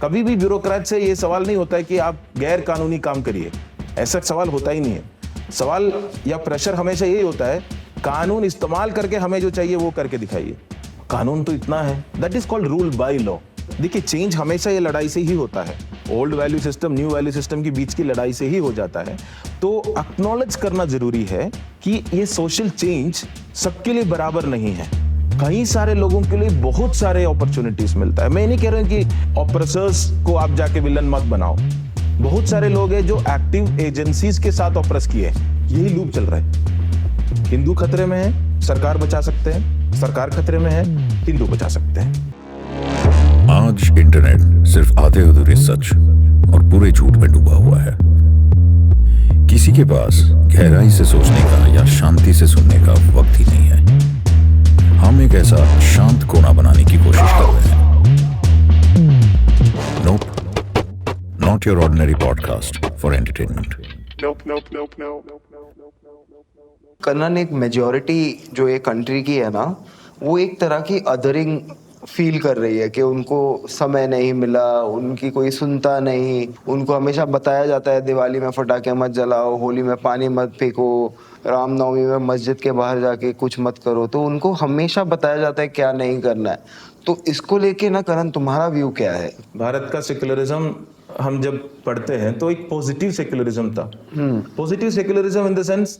कभी भी ब्यूरोक्रेट से ये सवाल नहीं होता है कि आप गैर कानूनी काम करिए, ऐसा सवाल होता ही नहीं है। सवाल या प्रेशर हमेशा यही होता है, कानून इस्तेमाल करके हमें जो चाहिए वो करके दिखाइए। कानून तो इतना है, that is called rule by law. देखिए, चेंज हमेशा ये लड़ाई से ही होता है। Old value system new value system के बीच की लड़ाई से ही हो जाता है। तो एक्नॉलेज करना जरूरी है कि ये सोशल चेंज सबके लिए बराबर नहीं है। कई सारे लोगों के लिए बहुत सारे अपॉर्चुनिटीज मिलता है। मैं नहीं कह रहा हूं कि ऑपरेसर्स को आप जाके विलन मत बनाओ। बहुत सारे लोग हैं जो एक्टिव एजेंसीज के साथ ऑपरेस किए, यही लूप चल रहा है। हिंदू खतरे में है, सरकार बचा सकते हैं, सरकार खतरे में है, हिंदू बचा सकते हैं। आज इंटरनेट सिर्फ आधे अधूरे सच और पूरे झूठ में डूबा हुआ है। किसी के पास गहराई से सोचने का या शांति से सुनने का वक्त ही नहीं है। हम एक ऐसा शांत कोना बनाने की कोशिश कर रहे हैं। Not your ordinary podcast for entertainment. Kannan एक मेजॉरिटी जो एक कंट्री की है ना, वो एक तरह की अदरिंग फील कर रही है कि उनको समय नहीं मिला, उनकी कोई सुनता नहीं। उनको हमेशा बताया जाता है दिवाली में पटाखे मत जलाओ, होली में पानी मत फेंको, रामनवमी में मस्जिद के बाहर जाके कुछ मत करो। तो उनको हमेशा बताया जाता है क्या नहीं करना है। तो इसको लेके ना करण, तुम्हारा व्यू क्या है? भारत का सेक्युलरिज्म हम जब पढ़ते हैं तो एक पॉजिटिव सेक्युलरिज्म था। Positive secularism in the sense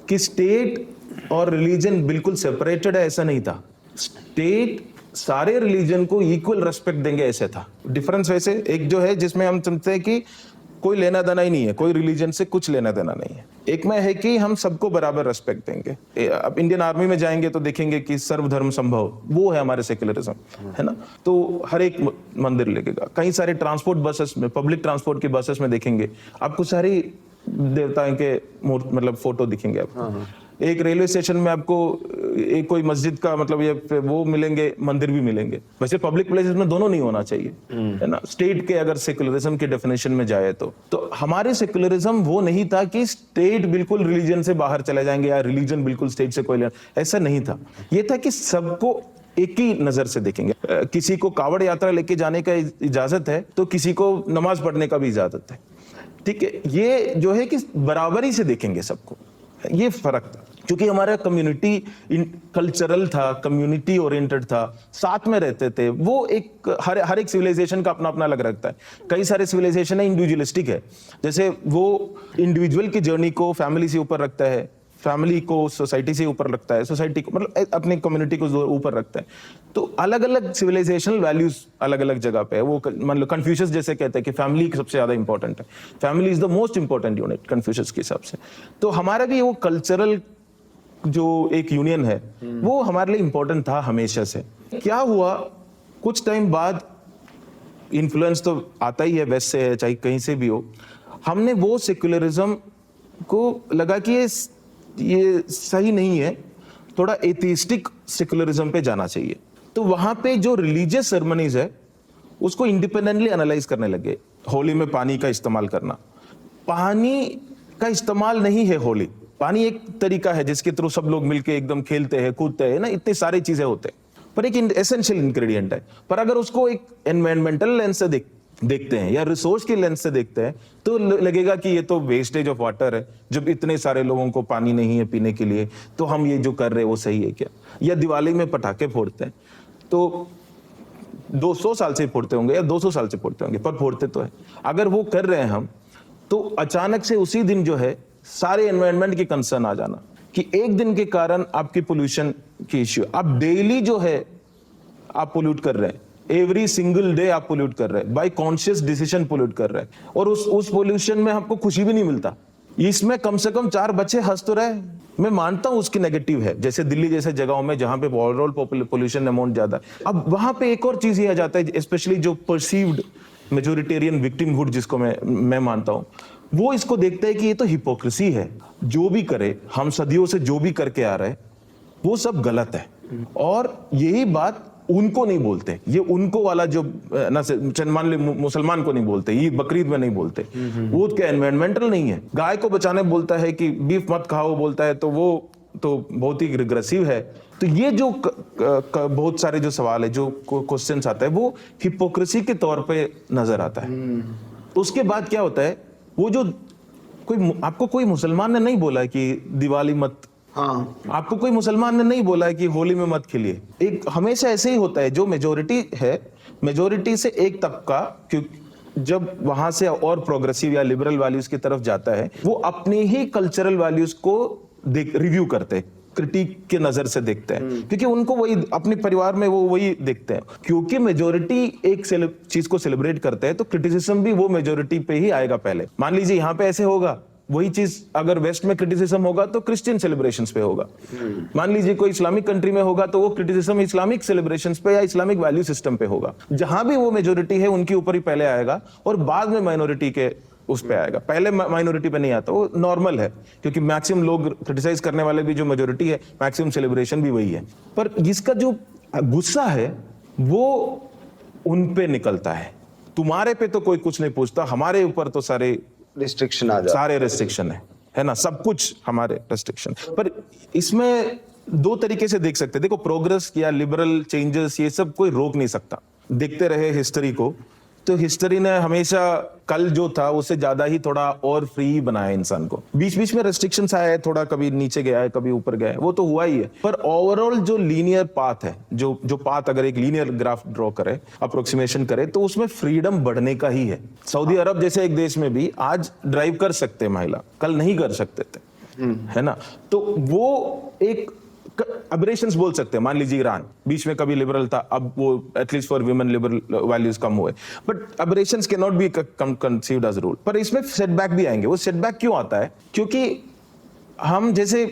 कि स्टेट और रिलीजन बिल्कुल सेपरेटेड है, ऐसा नहीं था। स्टेट सारे रिलीजन को इक्वल रेस्पेक्ट देंगे, ऐसे था। डिफरेंस वैसे एक जो है जिसमें हम समझते हैं कि कोई लेना देना ही नहीं है, कोई रिलीजन से कुछ लेना देना नहीं है। एक में है कि हम सबको बराबर रेस्पेक्ट देंगे। अब इंडियन आर्मी में जाएंगे तो देखेंगे कि सर्वधर्म संभव, वो है हमारे सेक्युलरिज्म, है ना। तो हर एक मंदिर लगेगा। कई सारे ट्रांसपोर्ट बसेस में, पब्लिक ट्रांसपोर्ट की बसेस में देखेंगे आपको सारी देवताओं के मतलब फोटो दिखेंगे आपको। एक रेलवे स्टेशन में आपको एक कोई मस्जिद का मतलब ये वो मिलेंगे, मंदिर भी मिलेंगे। वैसे पब्लिक प्लेसेस में दोनों नहीं होना चाहिए, है ना। स्टेट के अगर सेक्युलरिज्म के डेफिनेशन में जाए तो हमारे सेक्युलरिज्म वो नहीं था कि स्टेट बिल्कुल रिलीजन से बाहर चले जाएंगे या रिलीजन बिल्कुल स्टेट से कोई लेना, ऐसा नहीं था। ये था कि सबको एक ही नजर से देखेंगे। किसी को कावड़ यात्रा लेके जाने का इजाजत है तो किसी को नमाज पढ़ने का भी इजाजत है, ठीक है। ये जो है कि बराबरी से देखेंगे सबको, ये फर्क था। क्योंकि हमारा कम्युनिटी कल्चरल था, कम्युनिटी ओरिएंटेड था, साथ में रहते थे। वो एक हर एक सिविलाइजेशन का अपना अपना अलग रखता है। कई सारे सिविलाइजेशन है इंडिविजुअलिस्टिक है, जैसे वो इंडिविजुअल की जर्नी को फैमिली से ऊपर रखता है, फैमिली को सोसाइटी से ऊपर रखता है, सोसाइटी को मतलब अपनी कम्युनिटी को ऊपर रखता है। तो अलग अलग सिविलाइजेशनल वैल्यूज अलग अलग जगह पे है। वो मतलब कन्फ्यूशियस जैसे कहते हैं कि फैमिली सबसे ज्यादा इंपॉर्टेंट है, family is the most important unit Confucius के हिसाब से। तो हमारा भी वो कल्चरल जो एक यूनियन है वो हमारे लिए इंपॉर्टेंट था हमेशा से। क्या हुआ, कुछ टाइम बाद इन्फ्लुएंस तो आता ही है, वेस्ट से है चाहे कहीं से भी हो। हमने वो सेक्युलरिज्म को लगा कि ये सही नहीं है, थोड़ा एथिस्टिक सेक्युलरिज्म पे जाना चाहिए। तो वहां पे जो रिलीजियस सेरेमनीज है उसको इंडिपेंडेंटली एनालाइज करने लगे। होली में पानी का इस्तेमाल करना, पानी का इस्तेमाल नहीं है होली, पानी एक तरीका है जिसके थ्रू सब लोग मिलके एकदम खेलते हैं, कूदते हैं ना, इतनी सारी चीजें होते हैं, पर एक एसेंशियल इंग्रेडिएंट है। पर अगर उसको एक एनवायरमेंटल लेंस से देखते हैं या रिसोर्स की लेंस से देखते हैं तो लगेगा कि ये तो वेस्टेज ऑफ वाटर है। जब इतने सारे लोगों को पानी नहीं है पीने के लिए तो हम ये जो कर रहे हैं वो सही है क्या। या दिवाली में पटाखे फोड़ते हैं तो 200 साल से फोड़ते होंगे या 200 साल से फोड़ते होंगे, पर फोड़ते तो है। अगर वो कर रहे हैं हम, तो अचानक से उसी दिन जो है सारे एनवायरनमेंट की कंसर्न आ जाना कि एक दिन के कारण आपकी पोल्यूशन की इश्यू, आप डेली जो है आप पोल्यूट कर रहे हैं, एवरी सिंगल डे आप पोल्यूट कर रहे हैं, बाय कॉन्शियस डिसीजन पोल्यूट कर रहे हैं। और उस पोल्यूशन में आपको खुशी भी नहीं मिलता। इसमें कम से कम 4 बच्चे हंस तो रहे। मैं मानता हूं उसकी नेगेटिव है, जैसे दिल्ली जैसे जगहों में जहां पे ओवरऑल पोल्यूशन अमाउंट ज्यादा है। अब वहां पे एक और चीज ये आ जाता है, स्पेशली जो परसीव्ड मेजोरिटेरियन विक्टिमहुड जिसको मैं मानता हूं, वो इसको देखता है कि ये तो हिपोक्रेसी है, जो भी करे, हम सदियों से जो भी करके आ रहे हैं वो सब गलत है। और यही बात उनको नहीं बोलते, ये उनको वाला जो ना मान ले मुसलमान को नहीं बोलते, ये बकरीद में नहीं बोलते, वो क्या एनवायरमेंटल नहीं है। गाय को बचाने बोलता है कि बीफ मत खाओ बोलता है, तो वो तो बहुत ही रिग्रेसिव है। तो ये जो बहुत सारे जो सवाल है, जो क्वेश्चंस आता है, वो हिपोक्रेसी के तौर पे नजर आता है। उसके बाद क्या होता है, वो जो आपको कोई मुसलमान ने नहीं बोला कि दिवाली मत, हाँ, आपको कोई मुसलमान ने नहीं बोला कि होली में मत खेलिए। एक हमेशा ऐसे ही होता है, जो मेजोरिटी है, मेजोरिटी से एक तबका क्योंकि जब वहां से और प्रोग्रेसिव या लिबरल वैल्यूज की तरफ जाता है, वो अपने ही कल्चरल वैल्यूज को रिव्यू करते हैं, क्रिटिक के नजर से देखते हैं, क्योंकि उनको वही अपने परिवार में वो वही देखते हैं। क्योंकि मेजोरिटी एक चीज को सेलिब्रेट करते हैं, तो क्रिटिसिज्म भी वो मेजोरिटी पे ही आएगा पहले। मान लीजिए यहाँ पे ऐसे होगा, वही चीज अगर वेस्ट में क्रिटिसिज्म होगा तो क्रिश्चियन सेलिब्रेशंस पे होगा। मान लीजिए कोई इस्लामिक कंट्री में होगा तो वो क्रिटिसिज्म इस्लामिक सेलिब्रेशंस पे या इस्लामिक वैल्यू सिस्टम पे होगा। जहां भी वो मेजोरिटी है उनके ऊपर ही पहले आएगा और बाद में माइनॉरिटी के उस पे आएगा, पहले माइनॉरिटी पे नहीं आता। वो नॉर्मल है, क्योंकि मैक्सिमम लोग क्रिटिसाइज करने वाले भी जो मेजोरिटी है, मैक्सिमम सेलिब्रेशन भी वही है। पर जिसका जो गुस्सा है वो उन पे निकलता है। तुम्हारे पे तो कोई कुछ नहीं पूछता, हमारे ऊपर तो सारे रिस्ट्रिक्शन आ जाता सारे रेस्ट्रिक्शन है ना, सब कुछ हमारे रेस्ट्रिक्शन। पर इसमें दो तरीके से देख सकते हैं। देखो, प्रोग्रेस या लिबरल चेंजेस ये सब कोई रोक नहीं सकता। देखते रहे हिस्ट्री को, तो हिस्ट्री ने हमेशा कल जो था उससे ज्यादा ही थोड़ा और फ्री बनाया इंसान को। बीच बीच में रेस्ट्रिक्शंस आए, थोड़ा कभी नीचे गया है, कभी ऊपर गया है, वो तो हुआ ही है। पर ओवरऑल जो लीनियर पाथ है, जो पाथ अगर एक लीनियर ग्राफ ड्रॉ करे, अप्रोक्सीमेशन करे, तो उसमें फ्रीडम बढ़ने का ही है। सऊदी अरब जैसे एक देश में भी आज ड्राइव कर सकते महिला, कल नहीं कर सकते थे, है ना। तो वो एक अबरेशंस बोल सकते हैं। मान लीजिए ईरान बीच में कभी लिबरल था, अब वो at least for women liberal values कम हुए, but aberrations can not be conceived as rule. पर इसमें सेटबैक भी आएंगे। वो सेटबैक क्यों आता है? क्योंकि हम जैसे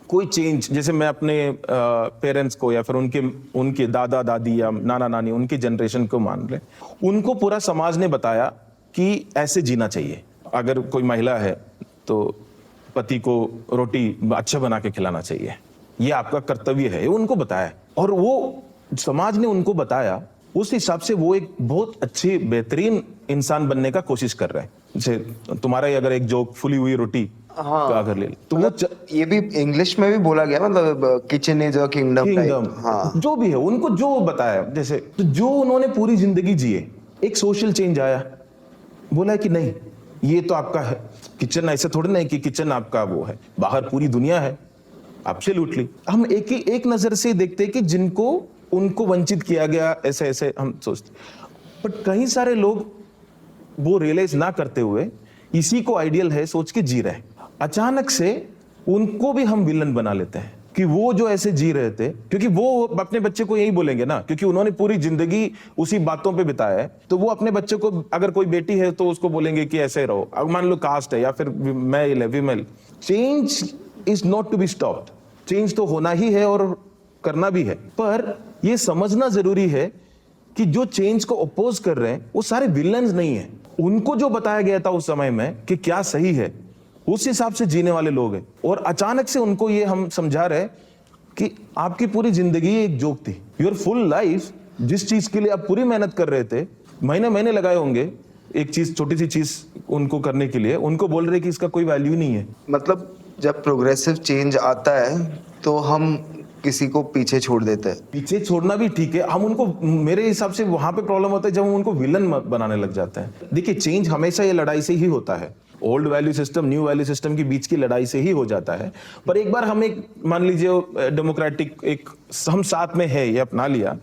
कोई चेंज, जैसे मैं अपने पेरेंट्स को या फिर उनके दादा दादी या नाना नानी, उनकी जनरेशन को मान लें, उनको पूरा समाज ने बताया कि ऐसे जीना चाहिए। अगर कोई महिला है तो पति को रोटी अच्छा बना के खिलाना चाहिए, ये आपका कर्तव्य है, उनको बताया। और वो समाज ने उनको बताया, उस हिसाब से वो एक बहुत अच्छी बेहतरीन इंसान बनने का कोशिश कर रहे हैं। जैसे तुम्हारा ही अगर एक जोक, फुली हुई रोटी का अगर ले तो वो ये भी इंग्लिश में भी बोला गया, मतलब किचन इज अ किंगडम। हाँ, जो भी है उनको जो बताया, जैसे तो जो उन्होंने पूरी जिंदगी जिए, एक सोशल चेंज आया, बोला कि नहीं ये तो आपका है किचन, ऐसे थोड़ी नहीं कि किचन आपका वो है, बाहर पूरी दुनिया है। एब्सोल्युटली। हम एक नजर से देखते हैं कि जिनको उनको वंचित किया गया, ऐसे ऐसे हम सोचते, बट कई सारे लोग वो रियलाइज ना करते हुए इसी को आइडियल है सोच के जी रहे हैं। अचानक से उनको भी हम विलन बना लेते हैं कि वो जो ऐसे जी रहे थे, क्योंकि वो अपने बच्चे को यही बोलेंगे ना, क्योंकि उन्होंने पूरी जिंदगी उसी बातों पे बिताया है। तो वो अपने बच्चे को, अगर कोई बेटी है तो उसको बोलेंगे कि ऐसे रहो। अब मान लो कास्ट है या फिर मेल है, female, change is not to be stopped. Change तो होना ही है और करना भी है, पर यह समझना जरूरी है कि जो चेंज को अपोज कर रहे हैं वो सारे विलन्स नहीं है। उनको जो बताया गया था उस समय में कि क्या सही है, उस हिसाब से जीने वाले लोग हैं। और अचानक से उनको ये हम समझा रहे कि आपकी पूरी जिंदगी एक जोक थी। योर फुल लाइफ, जिस चीज के लिए आप पूरी मेहनत कर रहे थे, महीने महीने लगाए होंगे एक चीज, छोटी सी चीज उनको करने के लिए, उनको बोल रहे कि इसका कोई वैल्यू नहीं है। मतलब जब प्रोग्रेसिव चेंज आता है तो हम किसी को पीछे छोड़ देते हैं। पीछे छोड़ना भी ठीक है, हम उनको, मेरे हिसाब से वहां पे प्रॉब्लम होता है जब हम उनको विलन बनाने लग जाते हैं। देखिए, चेंज हमेशा ये लड़ाई से ही होता है। Old value system, new value system के बीच की लड़ाई से ही हो जाता है। पर एक बार हम एक, मान लीजिए डेमोक्रेटिक एक हम साथ में है, ये अपना लिया,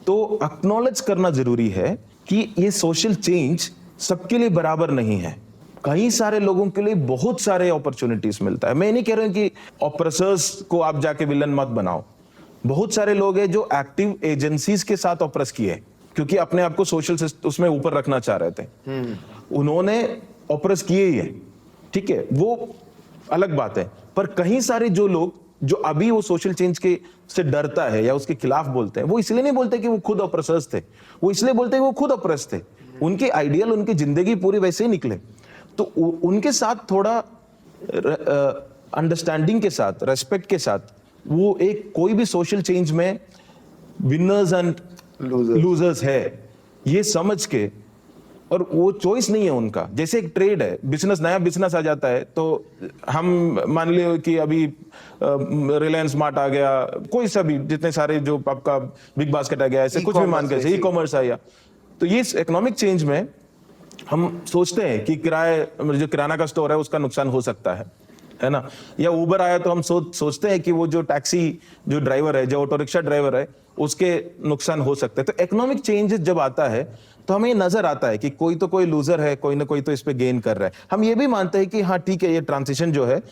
तो एक्नॉलेज करना जरूरी है कि ये सोशल चेंज सबके लिए बराबर नहीं है। कई सारे लोगों के लिए बहुत सारे अपॉर्चुनिटीज मिलता है। मैं नहीं कह रहा हूं कि ऑपरेसर्स को आप जाके विलन मत बनाओ। बहुत सारे लोग हैं जो एक्टिव एजेंसीज के साथ ऑपरेस किए, क्योंकि अपने आप को सोशल उसमें ऊपर रखना चाह रहे थे, उन्होंने ऑपरेस किए ही है, ठीक है, वो अलग बात है। पर कई सारे जो लोग जो अभी वो सोशल चेंज के से डरता है या उसके खिलाफ बोलते हैं, वो इसलिए नहीं बोलते कि वो खुद ऑपरेसर्स थे, वो इसलिए बोलते हैं कि वो खुद ऑपरेस थे। उनके आइडियल, उनकी जिंदगी पूरी वैसे ही निकले। तो उनके साथ थोड़ा अंडरस्टैंडिंग के साथ, रेस्पेक्ट के साथ, वो एक कोई भी सोशल चेंज में विनर्स एंड लूजर्स है, ये समझ के और वो चॉइस नहीं है उनका। जैसे एक ट्रेड है, बिजनेस, नया बिजनेस आ जाता है तो हम मान लियो कि अभी रिलायंस स्मार्ट आ गया, कोई सा भी, जितने सारे जो आपका बिग बास्केट आ गया, ऐसे कुछ भी मान के, ई कॉमर्स आया, तो ये इकोनॉमिक चेंज में हम सोचते हैं कि जो किराना का स्टोर है उसका नुकसान हो सकता है ना, या उबर आया तो हम सोचते हैं कि वो जो टैक्सी जो ड्राइवर है, जो ऑटो रिक्शा ड्राइवर है, उसके नुकसान हो सकते हैं। तो इकोनॉमिक चेंजेस जब आता है तो हमें नजर आता है कि कोई तो कोई लूजर है, कोई ना कोई तो इस पे गेन कर रहा है। हम ये भी मानते हैं कि हाँ ठीक है, ये ट्रांजिशन जो है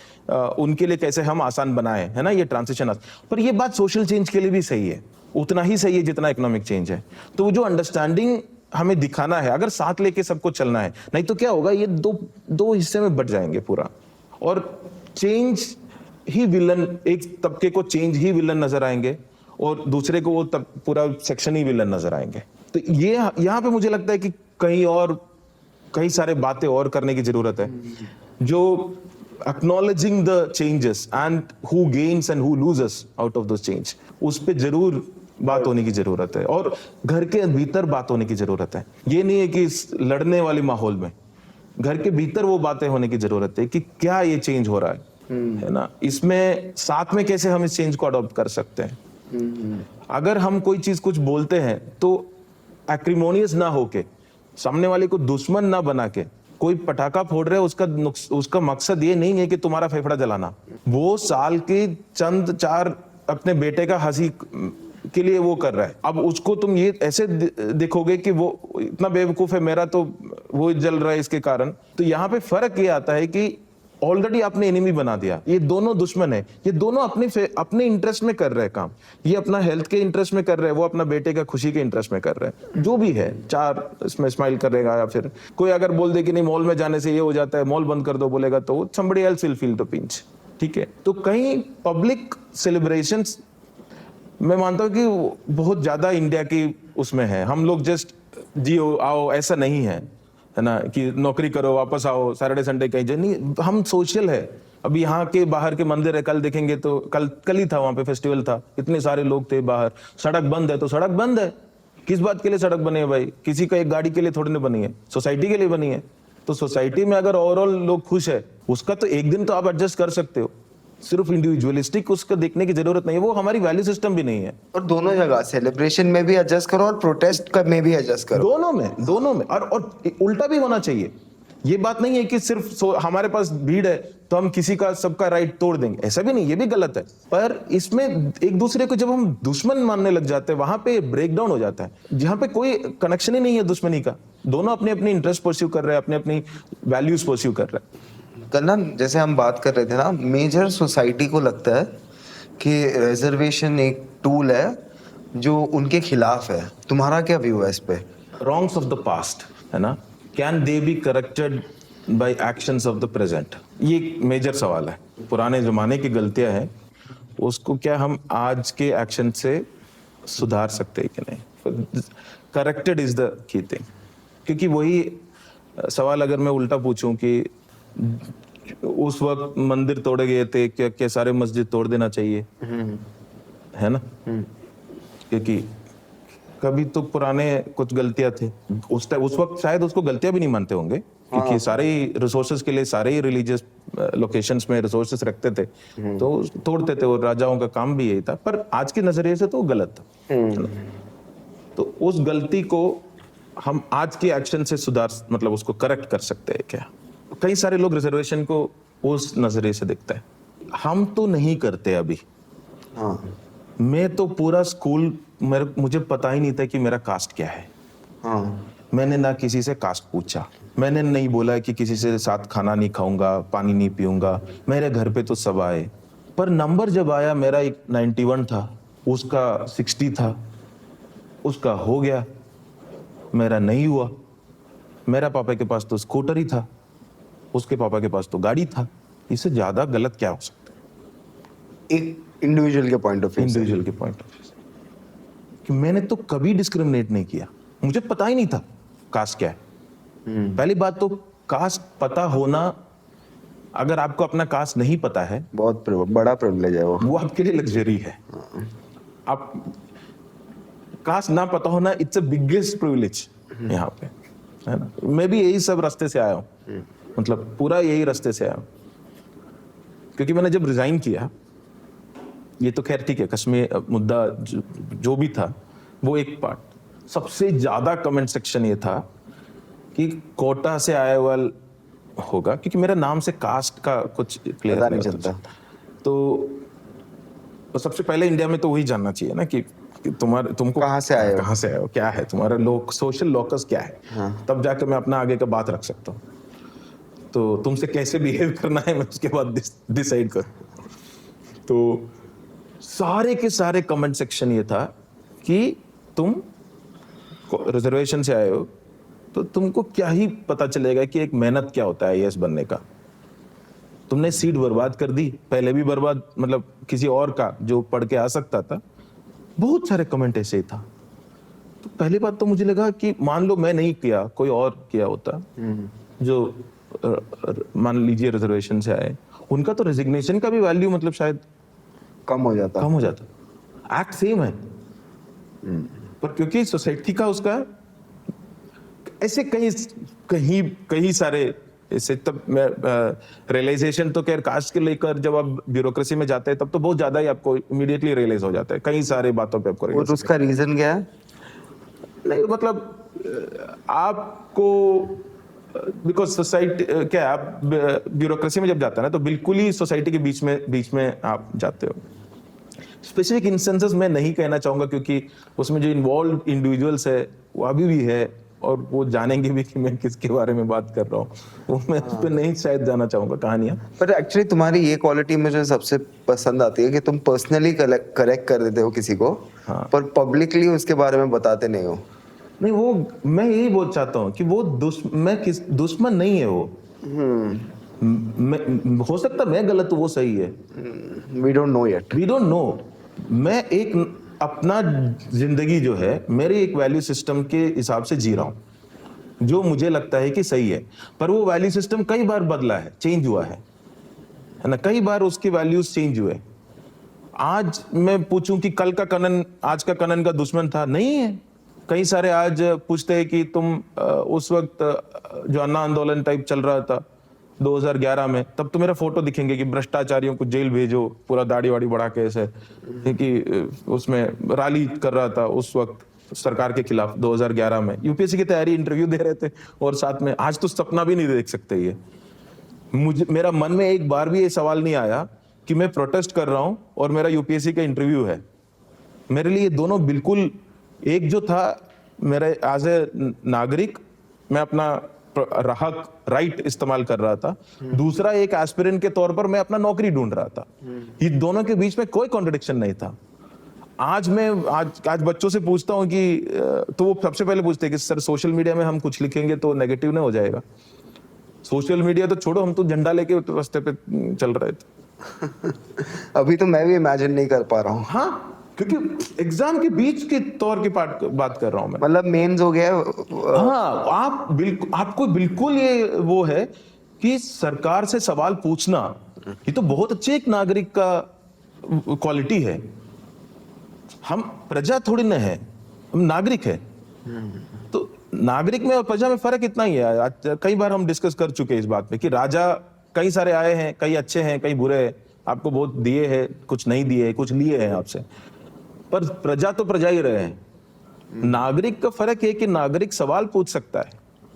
उनके लिए कैसे हम आसान बनाए, है ना, ये ट्रांजिशन। पर ये बात सोशल चेंज के लिए भी सही है, उतना ही सही है जितना इकोनॉमिक चेंज है। तो वो जो अंडरस्टैंडिंग हमें दिखाना है, अगर साथ लेके सबको चलना है, नहीं तो क्या होगा, ये दो हिस्से में बट जाएंगे पूरा, और चेंज ही विलन, एक तबके को चेंज ही विलन नजर आएंगे और दूसरे को वो पूरा सेक्शन ही विलन नजर आएंगे। तो ये यहाँ पे मुझे लगता है कि कई सारे बातें और करने की जरूरत है, जो acknowledging the changes and who gains and who loses out of those change, उस पे जरूर बात होने की जरूरत है, और घर के भीतर बात होने की जरूरत है। ये नहीं है कि इस लड़ने वाले माहौल में, घर के भीतर वो बातें होने की जरूरत है कि क्या ये चेंज हो रहा है ना, इसमें साथ में कैसे हम इस चेंज को अडॉप्ट कर सकते हैं। अगर हम कोई चीज कुछ बोलते हैं तो एक्रिमोनियस ना होके, सामने वाले को दुश्मन ना बना के, कोई पटाखा फोड़ रहे है उसका मकसद ये नहीं है कि तुम्हारा फेफड़ा जलाना, वो साल के चंद 4 अपने बेटे का हंसी के लिए वो कर रहा है। अब उसको तुम ये ऐसे देखोगे कि वो इतना बेवकूफ है, मेरा तो वो जल रहा है इसके कारण। तो यहाँ पे फर्क ये आता है कि ऑलरेडी आपने एनिमी बना दिया, ये दोनों दुश्मन है, ये दोनों अपने इंटरेस्ट में कर रहे हैं काम। ये अपना हेल्थ के इंटरेस्ट में कर रहे हैं, वो अपना बेटे का खुशी के इंटरेस्ट में कर रहे हैं। जो भी है, 4 इसमें स्माइल करेगा, या फिर कोई अगर बोल दे कि नहीं मॉल में जाने से ये हो जाता है, मॉल बंद कर दो बोलेगा, तो somebody else will feel the pinch, ठीक है। तो कहीं पब्लिक सेलिब्रेशंस मैं मानता हूँ कि बहुत ज्यादा इंडिया की उसमें है, हम लोग जस्ट जियो आओ ऐसा नहीं है ना, कि नौकरी करो वापस आओ, सैटरडे संडे कहीं जाए, नहीं, हम सोशल है। अभी यहाँ के बाहर के मंदिर है, कल देखेंगे तो कल ही था वहां पे फेस्टिवल था, इतने सारे लोग थे बाहर, सड़क बंद है तो सड़क बंद है। किस बात के लिए सड़क बनी है भाई? किसी का एक गाड़ी के लिए थोड़ी ना बनी है, सोसाइटी के लिए बनी है। तो सोसाइटी में अगर ओवरऑल लोग खुश है, उसका तो एक दिन तो आप एडजस्ट कर सकते हो, सिर्फ इंडिविजुअलिस्टिक उसका देखने की जरूरत नहीं है, वो हमारी वैल्यू सिस्टम भी नहीं है। और दोनों जगह सेलिब्रेशन में भी एडजस्ट करो और प्रोटेस्ट में भी एडजस्ट करो, दोनों में और उल्टा भी होना चाहिए। ये बात नहीं है कि सिर्फ हमारे पास भीड़ है तो हम किसी का सबका राइट तोड़ देंगे, ऐसा भी नहीं, ये भी गलत है। पर इसमें एक दूसरे को जब हम दुश्मन मानने लग जाते हैं, वहां पे ब्रेक डाउन हो जाता है, जहां पे कोई कनेक्शन ही नहीं है दुश्मनी का, दोनों अपने अपने इंटरेस्ट परस्यू कर रहे हैं, अपने अपनी वैल्यूज परस्यू कर रहे हैं। कल ना जैसे हम बात कर रहे थे ना, मेजर सोसाइटी को लगता है कि रिजर्वेशन एक टूल है जो उनके खिलाफ है। तुम्हारा क्या व्यू है इस पे? रॉन्ग्स ऑफ द पास्ट, है ना, can they be corrected bye actions of the present? ये एक मेजर सवाल है। पुराने जमाने की गलतियां हैं, उसको क्या हम आज के एक्शन से सुधार सकते हैं कि नहीं? Corrected is the key thing. क्योंकि वही सवाल अगर मैं उल्टा पूछूं कि उस वक्त मंदिर तोड़े गए थे, क्या सारे मस्जिद तोड़ देना चाहिए, है ना? क्योंकि कभी तो पुराने कुछ गलतियां थे, उस वक्त शायद उसको गलतियां भी नहीं मानते होंगे, क्योंकि सारे रिसोर्सेज के लिए सारे ही रिलीजियस लोकेशंस में रिसोर्सेज रखते थे, तो तोड़ते थे, और राजाओं का काम भी यही था। पर आज के नजरिए से तो गलत था। तो उस गलती को हम आज के एक्शन से सुधार, मतलब उसको करेक्ट कर सकते हैं क्या? कई सारे लोग रिजर्वेशन को उस नजरिए से देखते हैं, हम तो नहीं करते अभी। हाँ। मैं तो पूरा स्कूल मुझे पता ही नहीं था कि मेरा कास्ट क्या है। हाँ। मैंने ना किसी से कास्ट पूछा, मैंने नहीं बोला कि किसी से साथ खाना नहीं खाऊंगा, पानी नहीं पीऊंगा, मेरे घर पे तो सब आए। पर नंबर जब आया, मेरा एक 91 था, उसका 60 था, उसका हो गया, मेरा नहीं हुआ। मेरा पापा के पास तो स्कूटर ही था, उसके पापा के पास तो गाड़ी था। इससे ज्यादा गलत क्या हो सकता है? एक इंडिविजुअल के पॉइंट ऑफ व्यू से कि मैंने तो कभी डिस्क्रिमिनेट नहीं किया, मुझे पता ही नहीं था कास्ट क्या है। पहली बात तो कास्ट पता होना, अगर आपको अपना कास्ट नहीं पता है, बहुत बड़ा प्रिविलेज है वो आपके लिए लग्जरी है। आप कास्ट ना पता होना, इट्स अ बिगेस्ट प्रिविलेज यहाँ पे। है ना। मैं भी यही सब रास्ते से आया हूँ, मतलब पूरा यही रास्ते से आया हूँ। क्योंकि मैंने जब रिजाइन किया, ये तो खैर ठीक है, कश्मीर मुद्दा जो भी था वो एक पार्ट, सबसे ज्यादा कमेंट सेक्शन ये था कि कोटा से आया हुआ होगा, क्योंकि मेरा नाम से कास्ट का कुछ क्लियर नहीं चलता। तो सबसे पहले इंडिया में तो वही जानना चाहिए ना कि तुमको कहाँ से आए हो, क्या है तुम्हारा सोशल लोकस क्या है। हाँ। तब जाकर मैं अपना आगे का बात रख सकता हूँ। तो तुमसे कैसे बिहेव करना है मैं उसके बाद डिसाइड कर। तो सारे के सारे कमेंट सेक्शन ये था कि तुम रिजर्वेशन से आए हो तो तुमको क्या ही पता चलेगा कि एक मेहनत क्या होता है आईएएस बनने का। तुमने सीट बर्बाद कर दी, पहले भी बर्बाद, मतलब किसी और का जो पढ़ के आ सकता था। बहुत सारे कमेंट ऐसे ही था। तो पहली बात तो मुझे लगा कि मान लो मैं नहीं किया, कोई और किया होता जो मान लीजिए रिजर्वेशन से आए, उनका तो रेजिग्नेशन का भी वैल्यू मतलब शायद कम हो जाता। एक्ट सेम है, पर क्योंकि सोसाइटी का उसका ऐसे कहीं सारे ऐसे, तब मैं रियलाइजेशन तो खैर कास्ट के लेकर जब आप ब्यूरोक्रेसी में जाते हैं तब तो बहुत ज्यादा ही आपको इमीडिएटली रियलाइज हो जाता है कई सारे बातों पे आपको। और उसका रीजन क्या है? नहीं मतलब आपको बिकॉज सोसाइटी क्या है, आप ब्यूरोक्रेसी में जब जाते हैं ना तो बिल्कुल ही सोसाइटी के बीच में आप जाते हो। स्पेसिफिक इंस्टेंसेस मैं नहीं कहना चाहूंगा क्योंकि उसमें जो इन्वॉल्व इंडिविजुअल्स है वो अभी भी है और वो जानेंगे भी कि मैं किसके बारे में बात कर रहा हूँ, वो मैं उस पर नहीं शायद जाना चाहूंगा कहानियां। पर एक्चुअली तुम्हारी ये क्वालिटी मुझे सबसे पसंद आती है कि तुम पर्सनली करेक्ट कर देते हो किसी को, हाँ। पर पब्लिकली उसके बारे में बताते नहीं हो। नहीं, वो मैं यही बोल चाहता हूँ कि वो दुश्मन नहीं है वो। हो सकता मैं गलत हूँ, वो सही है। We don't know. मैं एक अपना जिंदगी जो है मेरे एक वैल्यू सिस्टम के हिसाब से जी रहा हूँ जो मुझे लगता है कि सही है, पर वो वैल्यू सिस्टम कई बार बदला है, चेंज हुआ है ना, कई बार उसकी वैल्यूज चेंज हुए। आज मैं पूछूं कि कल का कनन आज का कनन का दुश्मन था, नहीं है। कई सारे आज पूछते हैं कि तुम उस वक्त जो अन्ना आंदोलन टाइप चल रहा था 2011 में, तब तो मेरा फोटो दिखेंगे कि भ्रष्टाचारियों को जेल भेजो, पूरा दाढ़ी वाड़ी बढ़ा के ऐसे, कि उसमें रैली कर रहा था उस वक्त सरकार के खिलाफ 2011 में। यूपीएससी की तैयारी, इंटरव्यू दे रहे थे और साथ में आज तो सपना भी नहीं देख सकते ये। मेरा मन में एक बार भी ये सवाल नहीं आया कि मैं प्रोटेस्ट कर रहा हूं और मेरा यूपीएससी का इंटरव्यू है। मेरे लिए दोनों बिल्कुल एक जो था, मेरे एज ए नागरिक मैं अपना हक राइट इस्तेमाल कर रहा था, दूसरा एक एस्पिरेंट के तौर पर मैं अपना नौकरी ढूंढ रहा था। ये दोनों के बीच में कोई कॉन्ट्रडिक्शन नहीं था। आज बच्चों से पूछता हूं कि तो वो सबसे पहले पूछते हैं कि सर सोशल मीडिया में हम कुछ लिखेंगे तो नेगेटिव नहीं हो जाएगा? सोशल मीडिया तो छोड़ो, हम तो झंडा लेके रास्ते पे चल रहे थे। अभी तो मैं भी इमेजिन नहीं कर पा रहा हूँ। हाँ, क्योंकि एग्जाम के बीच के तौर की बात कर रहा हूं मैं। मतलब मेंस हो गया। हाँ, आपको बिल्कुल ये वो है कि सरकार से सवाल पूछना, ये तो बहुत अच्छे एक नागरिक का क्वालिटी है। हम प्रजा थोड़ी ना है, हम नागरिक है। तो नागरिक में और प्रजा में फर्क इतना ही है। आज कई बार हम डिस्कस कर चुके हैं इस बात पे कि राजा कई सारे आए हैं, कई अच्छे हैं, कई बुरे हैं, आपको बहुत दिए हैं, कुछ नहीं दिए, कुछ लिए हैं आपसे, पर प्रजा तो प्रजा ही रहे हैं। नागरिक का फर्क है कि नागरिक सवाल पूछ सकता है।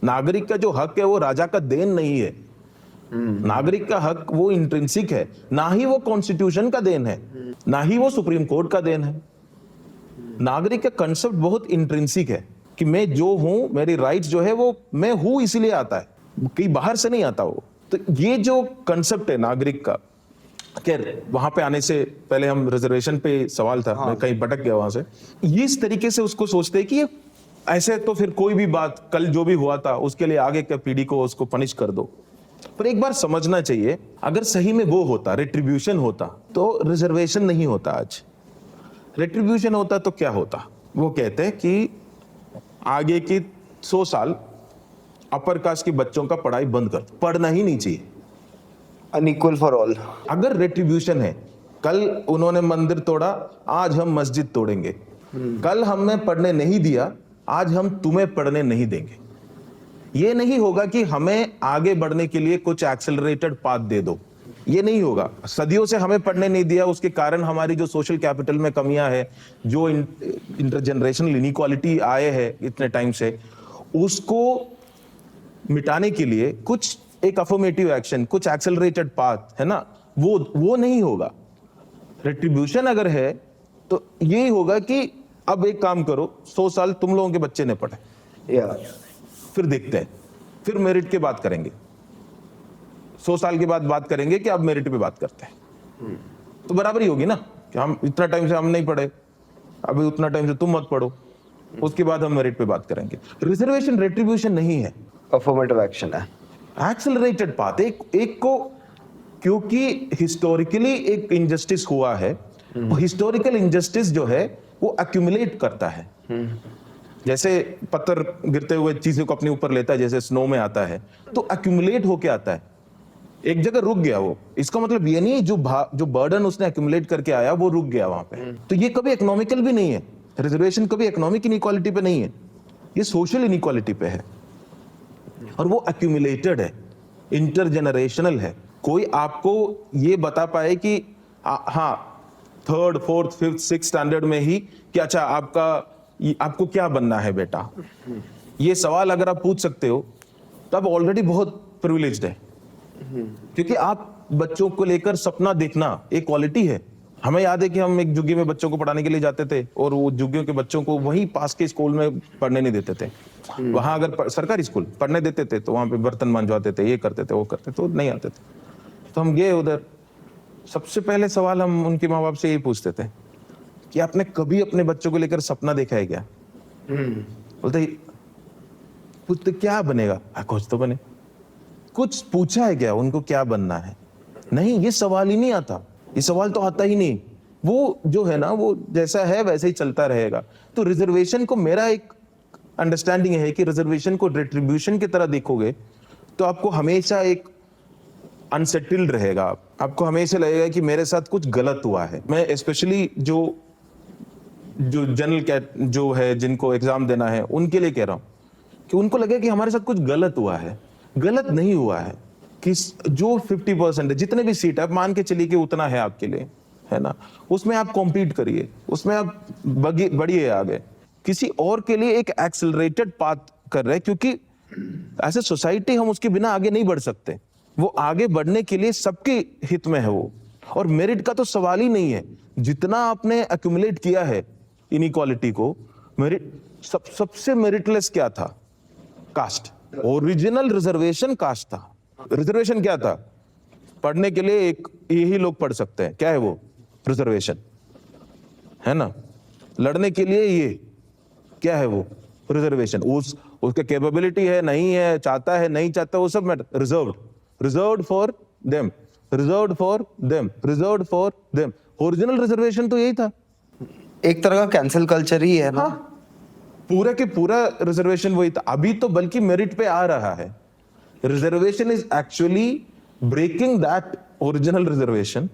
नागरिक का जो हक है वो राजा का देन नहीं है। नागरिक का हक वो इंट्रिंसिक है, ना ही वो कॉन्स्टिट्यूशन का देन है, ना ही वो सुप्रीम कोर्ट का देन है। नागरिक का कंसेप्ट बहुत इंट्रिंसिक है कि मैं जो हूं, मेरी राइट्स जो है वो मैं हूं इसलिए आता है, कहीं बाहर से नहीं आता वो। तो ये जो कंसेप्ट है नागरिक का, खैर वहां पे आने से पहले हम रिजर्वेशन पे सवाल था, मैं कहीं भटक गया वहां से। ये इस तरीके से उसको सोचते हैं कि ये ऐसे तो फिर कोई भी बात कल जो भी हुआ था उसके लिए आगे के पीढ़ी को उसको पनिश कर दो। पर एक बार समझना चाहिए, अगर सही में वो होता, रिट्रीब्यूशन होता, तो रिजर्वेशन नहीं होता। आज रिट्रीब्यूशन होता तो क्या होता? वो कहते हैं कि आगे की 100 साल अपर कास्ट के बच्चों का पढ़ाई बंद कर, पढ़ना ही नहीं चाहिए। Unequal for all. अगर रिट्रीब्यूशन है, कल उन्होंने मंदिर तोड़ा, आज हम मस्जिद तोड़ेंगे। कल हमें पढ़ने नहीं दिया, आज हम तुम्हें पढ़ने नहीं देंगे। ये नहीं होगा कि हमें आगे बढ़ने के लिए कुछ एक्सेलरेटेड पाथ दे दो, ये नहीं होगा। सदियों से हमें पढ़ने नहीं दिया, उसके कारण हमारी जो सोशल कैपिटल में कमियां है, जो इंटरजेनरेशनल इनइक्वालिटी आए हैं इतने टाइम से, उसको मिटाने के लिए कुछ एक अफर्मेटिव एक्शन, कुछ एक्सेलरेटेड पाथ है ना, वो नहीं होगा। रेट्रीब्यूशन अगर है तो यही होगा कि अब एक काम करो, 100 साल तुम लोगों के बच्चे ने पढ़े, या फिर देखते हैं, फिर मेरिट की बात करेंगे। 100 साल के बाद बात करेंगे कि अब मेरिट पे बात करते हैं, तो बराबरी होगी ना कि हम इतना टाइम से हम नहीं पढ़े, अभी उतना टाइम से तुम मत पढ़ो, उसके बाद हम मेरिट पे बात करेंगे। रिजर्वेशन रेट्रीब्यूशन नहीं है, अफर्मेटिव एक्शन है, एक्सेलरेटेड पाथ। एक को, क्योंकि हिस्टोरिकली एक इनजस्टिस हुआ है, हिस्टोरिकल इनजस्टिस जो है वो अक्यूमुलेट करता है, जैसे पत्थर गिरते हुए चीजों को अपने ऊपर लेता है, जैसे स्नो में आता है, तो अक्यूमुलेट होके आता है, एक जगह रुक गया वो। इसका मतलब ये नहीं जो बर्डन उसने अक्यूमुलेट करके आया वो रुक गया वहां पे। तो ये कभी इकोनॉमिकल भी नहीं है, रिजर्वेशन कभी इकोनॉमिक इनइक्वालिटी पे नहीं है, ये सोशल इनइक्वालिटी पे है, और वो अक्यूमुलेटेड है, इंटरजेनरेशनल है। कोई आपको ये बता पाए कि हाँ 3rd 4th 5th 6th standard में ही कि अच्छा आपको क्या बनना है बेटा, ये सवाल अगर आप पूछ सकते हो तब ऑलरेडी बहुत प्रिविलेज्ड है, क्योंकि आप बच्चों को लेकर सपना देखना एक क्वालिटी है। हमें याद है कि हम एक झुग्गी में बच्चों को पढ़ाने के लिए जाते थे, और वो झुग्गियों के बच्चों को वहीं पास के स्कूल में पढ़ने नहीं देते थे। वहां अगर सरकारी स्कूल पढ़ने देते थे तो वहां पे बर्तन मंजवाते थे, ये करते थे, वो करते थे, तो नहीं आते थे। तो हम गए उधर, सबसे पहले सवाल हम उनके माँ बाप से यही पूछते थे कि आपने कभी अपने बच्चों को लेकर सपना देखा है क्या? बोलते क्या बनेगा? कुछ तो बने। कुछ पूछा है क्या उनको क्या बनना है? नहीं, ये सवाल ही नहीं आता, ये सवाल तो आता ही नहीं। वो जो है ना, वो जैसा है वैसे ही चलता रहेगा। तो रिजर्वेशन को, मेरा एक अंडरस्टैंडिंग है कि रिजर्वेशन को रेट्रीब्यूशन की तरह देखोगे तो आपको हमेशा एक अनसेटल्ड रहेगा, आपको हमेशा लगेगा कि मेरे साथ कुछ गलत हुआ है। मैं स्पेशली जो जनरल कैट जो है, जिनको एग्जाम देना है, उनके लिए कह रहा हूं कि उनको लगे कि हमारे साथ कुछ गलत हुआ है। गलत नहीं हुआ है, कि जो 50% है, जितने भी सीट आप मान के चलिए कि उतना है आपके लिए, है ना, उसमें आप कॉम्पीट करिए, उसमें आप बढ़िए आगे। किसी और के लिए एक एक्सेलरेटेड पाथ कर रहे हैं, क्योंकि एज ए सोसाइटी हम उसके बिना आगे नहीं बढ़ सकते। वो आगे बढ़ने के लिए सबके हित में है वो। और मेरिट का तो सवाल ही नहीं है, जितना आपने एक्यूमुलेट किया है इनइक्वालिटी को, मेरिट सबसे मेरिटलेस क्या था? कास्ट। ओरिजिनल रिजर्वेशन कास्ट था। रिजर्वेशन क्या था? पढ़ने के लिए एक यही लोग पढ़ सकते हैं, क्या है वो? रिजर्वेशन, है ना। लड़ने के लिए ये क्या है वो? रिजर्वेशन। उसके कैपेबिलिटी है नहीं है, चाहता है नहीं चाहता, वो सब matter. Reserved for them, reserved for them, reserved for them. Original reservation तो यही था, एक तरह का कैंसिल कल्चर ही है ना। हाँ, पूरा के पूरा रिजर्वेशन वही था। अभी तो बल्कि मेरिट पे आ रहा है। Reservation is actually breaking that original reservation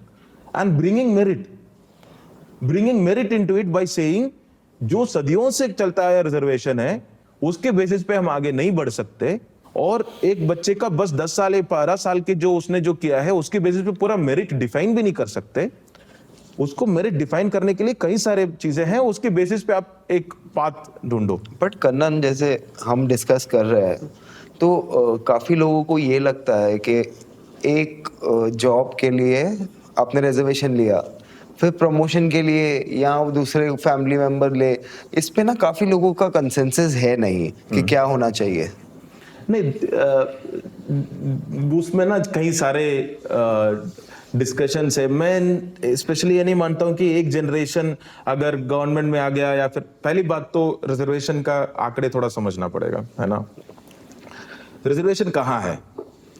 and bringing merit into it by saying जो सदियों से चलता आया रिजर्वेशन है, उसके बेसिस पे हम आगे नहीं बढ़ सकते। और एक बच्चे का बस 10 साल या 12 साल के जो उसने जो किया है, उसके बेसिस पे पूरा मेरिट डिफाइन भी नहीं कर सकते। उसको मेरिट डिफाइन करने के लिए कई सारे चीजें हैं, उसके बेसिस पे आप एक पाथ ढूंढो। बट कन्नन, जैसे हम डिस्कस कर रहे हैं तो काफी लोगों को ये लगता है कि एक जॉब के लिए आपने रिजर्वेशन लिया, फिर प्रमोशन के लिए या दूसरे फैमिली मेंबर ले, इस पे ना काफी लोगों का कंसेंसस है नहीं कि क्या होना चाहिए। नहीं, उसमें ना कई सारे डिस्कशंस है। मैं स्पेशली ये नहीं मानता हूं कि एक जनरेशन अगर गवर्नमेंट में आ गया, या फिर पहली बात तो रिजर्वेशन का आंकड़े थोड़ा समझना पड़ेगा, है ना। रिजर्वेशन कहाँ है?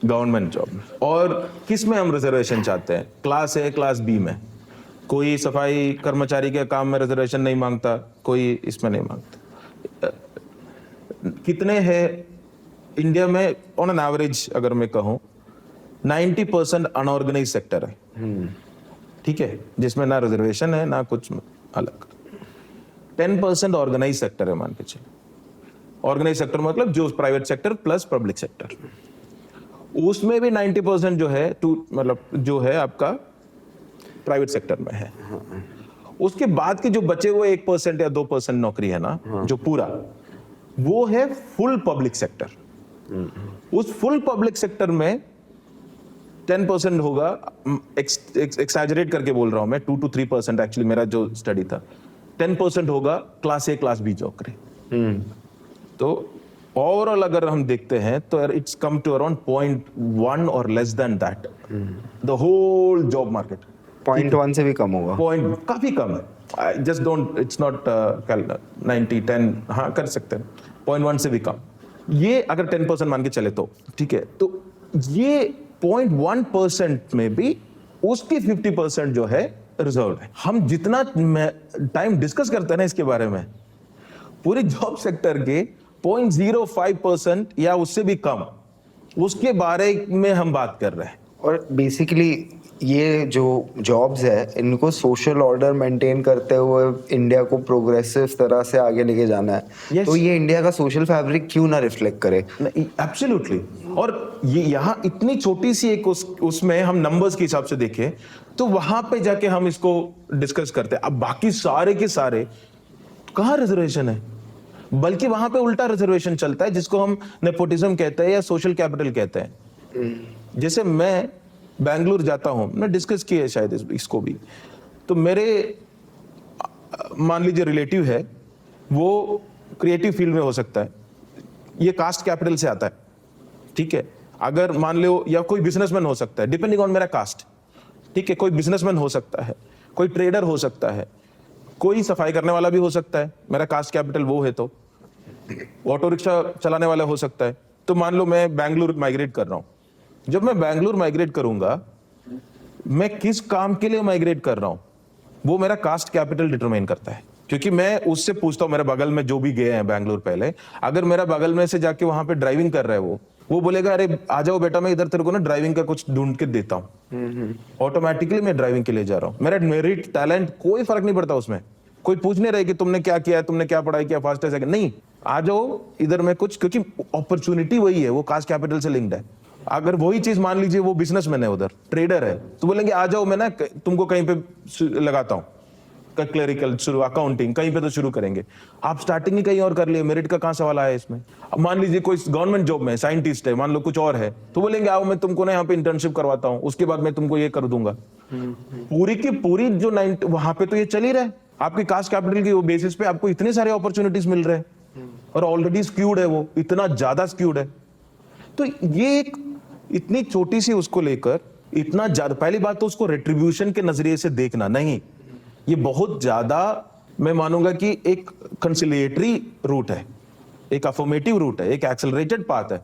गवर्नमेंट जॉब में। और किस में हम रिजर्वेशन चाहते हैं? क्लास ए, क्लास बी में। कोई सफाई कर्मचारी के काम में रिजर्वेशन नहीं मांगता, कोई इसमें नहीं मांगता। कितने हैं इंडिया में ऑन एन एवरेज? अगर मैं कहूं 90% अनऑर्गेनाइज सेक्टर है, ठीक है, जिसमें ना रिजर्वेशन है ना कुछ अलग। 10% ऑर्गेनाइज सेक्टर है, मान के चलो। ऑर्गेनाइज सेक्टर मतलब जो private sector plus public sector, उसमें भी 90% जो है मतलब जो है आपका प्राइवेट सेक्टर में है। उसके बाद के जो बचे हुए 1% या 2% नौकरी है ना, जो पूरा वो है फुल पब्लिक सेक्टर। उस फुल पब्लिक सेक्टर में 10% होगा, एक्सैजरेट करके बोल रहा हूं मैं, 2 to 3% एक्चुअली मेरा जो स्टडी था, 10% होगा क्लास ए क्लास बी नौकरी। तो ओवरऑल अगर हम देखते हैं तो इट्स कम टू अराउंड 0.1 और less than that the whole job market. 0.1 से भी कम होगा। पॉइंट काफी कम है, जस्ट डोंट, इट्स नॉट 90-10, हाँ कर सकते हैं, 0.1 से भी कम। ये अगर 10% मान के चले तो ठीक है, तो ये 0.1% में भी उसकी 50% जो है रिजर्व है। हम जितना टाइम डिस्कस करते हैं ना इसके बारे में, पूरे जॉब सेक्टर के 0.05% या उससे भी कम उसके बारे में हम बात कर रहे हैं। और बेसिकली ये जो जॉब्स है इनको सोशल ऑर्डर मेंटेन करते हुए इंडिया को प्रोग्रेसिव तरह से आगे लेके जाना है। Yes. तो ये इंडिया का सोशल फैब्रिक क्यों ना रिफ्लेक्ट करे? एब्सोल्युटली। और ये यहाँ इतनी छोटी सी एक उसमें हम नंबर्स के हिसाब से देखें तो वहां पे जाके हम इसको डिस्कस करते हैं। अब बाकी सारे के सारे कहाँ रिजर्वेशन है, बल्कि वहां पे उल्टा रिजर्वेशन चलता है जिसको हम नेपोटिज्म कहते हैं या सोशल कैपिटल कहते हैं। जैसे मैं बैंगलोर जाता हूं, मैं डिस्कस किया है शायद इसको भी, तो मेरे मान लीजिए रिलेटिव है, वो क्रिएटिव फील्ड में हो सकता है, ये कास्ट कैपिटल से आता है, ठीक है। अगर मान लो, या कोई बिजनेसमैन हो सकता है डिपेंडिंग ऑन मेरा कास्ट, ठीक है, कोई बिजनेसमैन हो सकता है, कोई ट्रेडर हो सकता है, कोई सफाई करने वाला भी हो सकता है, मेरा कास्ट कैपिटल वो है, तो ऑटो रिक्शा चलाने वाला हो सकता है। तो मान लो मैं बैंगलोर माइग्रेट कर रहा हूं, जब मैं बैंगलोर माइग्रेट करूंगा, मैं किस काम के लिए माइग्रेट कर रहा हूं वो मेरा कास्ट कैपिटल डिटरमाइन करता है, क्योंकि मैं उससे पूछता हूं, मेरे बगल में जो भी गए हैं बैंगलोर पहले, अगर मेरा बगल में से जाके वहां पे ड्राइविंग कर रहा है वो बोलेगा अरे आ जाओ बेटा, मैं इधर तेरे को ना ड्राइविंग का कुछ ढूंढ के देता हूँ, ऑटोमेटिकली मैं ड्राइविंग के लिए जा रहा हूँ। मेरा मेरिट टैलेंट कोई फर्क नहीं पड़ता उसमें, कोई पूछ नहीं रहे कि तुमने क्या किया है, तुमने क्या पढ़ाई किया, फर्स्ट है सेकंड, नहीं, आ जाओ इधर में कुछ, क्योंकि अपॉर्चुनिटी वही है, वो कास्ट कैपिटल से लिंक्ड है। अगर वही चीज मान लीजिए वो बिजनेसमैन है, उधर ट्रेडर है, तो बोलेंगे आ जाओ मैं ना तुमको कहीं पे लगाता हूँ, क्लरिकल शुरू, अकाउंटिंग कहीं पे तो शुरू करेंगे। आप स्टार्टिंग ही कहीं और कर लिए, मेरिट का कहां सवाल आया इसमें। अब मान लीजिए कोई गवर्नमेंट जॉब में साइंटिस्ट है, मान लो कुछ और है, तो बोलेंगे आओ मैं तुमको ना यहाँ पे इंटर्नशिप करवाता हूँ, उसके बाद मैं तुमको ये कर दूंगा। पूरी की पूरी जो वहां पे तो ये चल ही रहा है, आपकी कास्ट कैपिटल की बेसिस पे आपको इतने सारे अपॉर्चुनिटीज मिल रहे हैं, और ऑलरेडी स्क्यूड है, वो इतना ज्यादा स्क्यूड है। तो ये एक इतनी छोटी सी उसको लेकर इतना ज्यादा, पहली बात तो उसको रेट्रीब्यूशन के नजरिए से देखना नहीं, ये बहुत ज्यादा मैं मानूंगा कि एक कंसिलिएटरी रूट है, एक अफर्मेटिव रूट है, एक एक्सेलरेटेड पाथ है,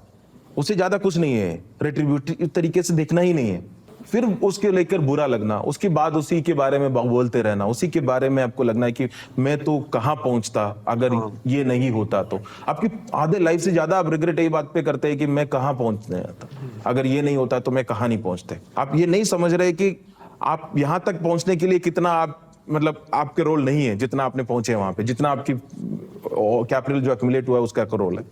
उससे ज्यादा कुछ नहीं है, रेट्रीब्यूटिव तरीके से देखना ही नहीं है। फिर उसके लेकर बुरा लगना, उसके बाद उसी के बारे में बोलते रहना, उसी के बारे में आपको लगना है कि मैं तो कहां पहुंचता अगर ये नहीं होता। तो आपकी आधे लाइफ से ज्यादा आप रिग्रेट यही बात पे करते हैं कि मैं कहां पहुंचने आता, अगर ये नहीं होता तो मैं कहां नहीं पहुंचते। आप ये नहीं समझ रहे कि आप यहां तक पहुंचने के लिए कितना आप, मतलब आपके रोल नहीं है जितना आपने पहुंचे वहां पे, जितना आपकी कैपिटल जो एक्यूमुलेट हुआ है उसका रोल है।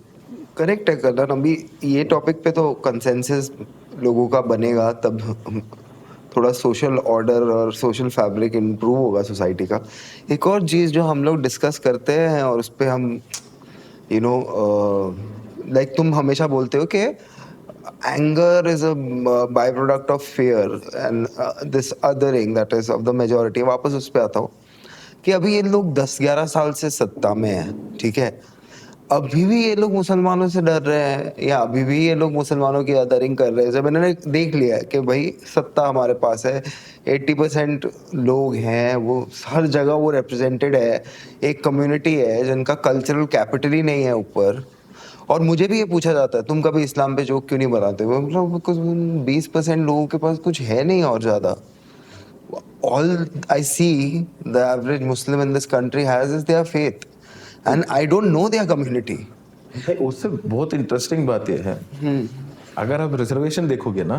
करेक्ट है करण। अभी ये टॉपिक पे तो कंसेंसस लोगों का बनेगा, तब थोड़ा सोशल ऑर्डर और सोशल फैब्रिक इम्प्रूव होगा सोसाइटी का। एक और चीज़ जो हम लोग डिस्कस करते हैं और उस पर हम लाइक तुम हमेशा बोलते हो कि anger is a by product of fear and this adhering that is of the majority. वापस उस पर आता हूँ कि अभी ये लोग 10-11 साल से सत्ता में हैं, ठीक है, अभी भी ये लोग मुसलमानों से डर रहे हैं, या अभी भी ये लोग मुसलमानों की अदरिंग कर रहे हैं। जब इन्होंने देख लिया कि भाई सत्ता हमारे पास है, 80% लोग हैं, वो हर जगह वो रिप्रेजेंटेड है, एक कम्युनिटी है जिनका कल्चरल कैपिटल ही नहीं है ऊपर। और मुझे भी ये पूछा जाता है तुम कभी इस्लाम पे जोक क्यों नहीं बनाते हो, मतलब कुछ 20% लोगों के पास कुछ है नहीं और ज़्यादा। All I see the average Muslim in this country has is their faith. And I don't know their community. उससे बहुत इंटरेस्टिंग बात यह है, अगर आप रिजर्वेशन देखोगे ना,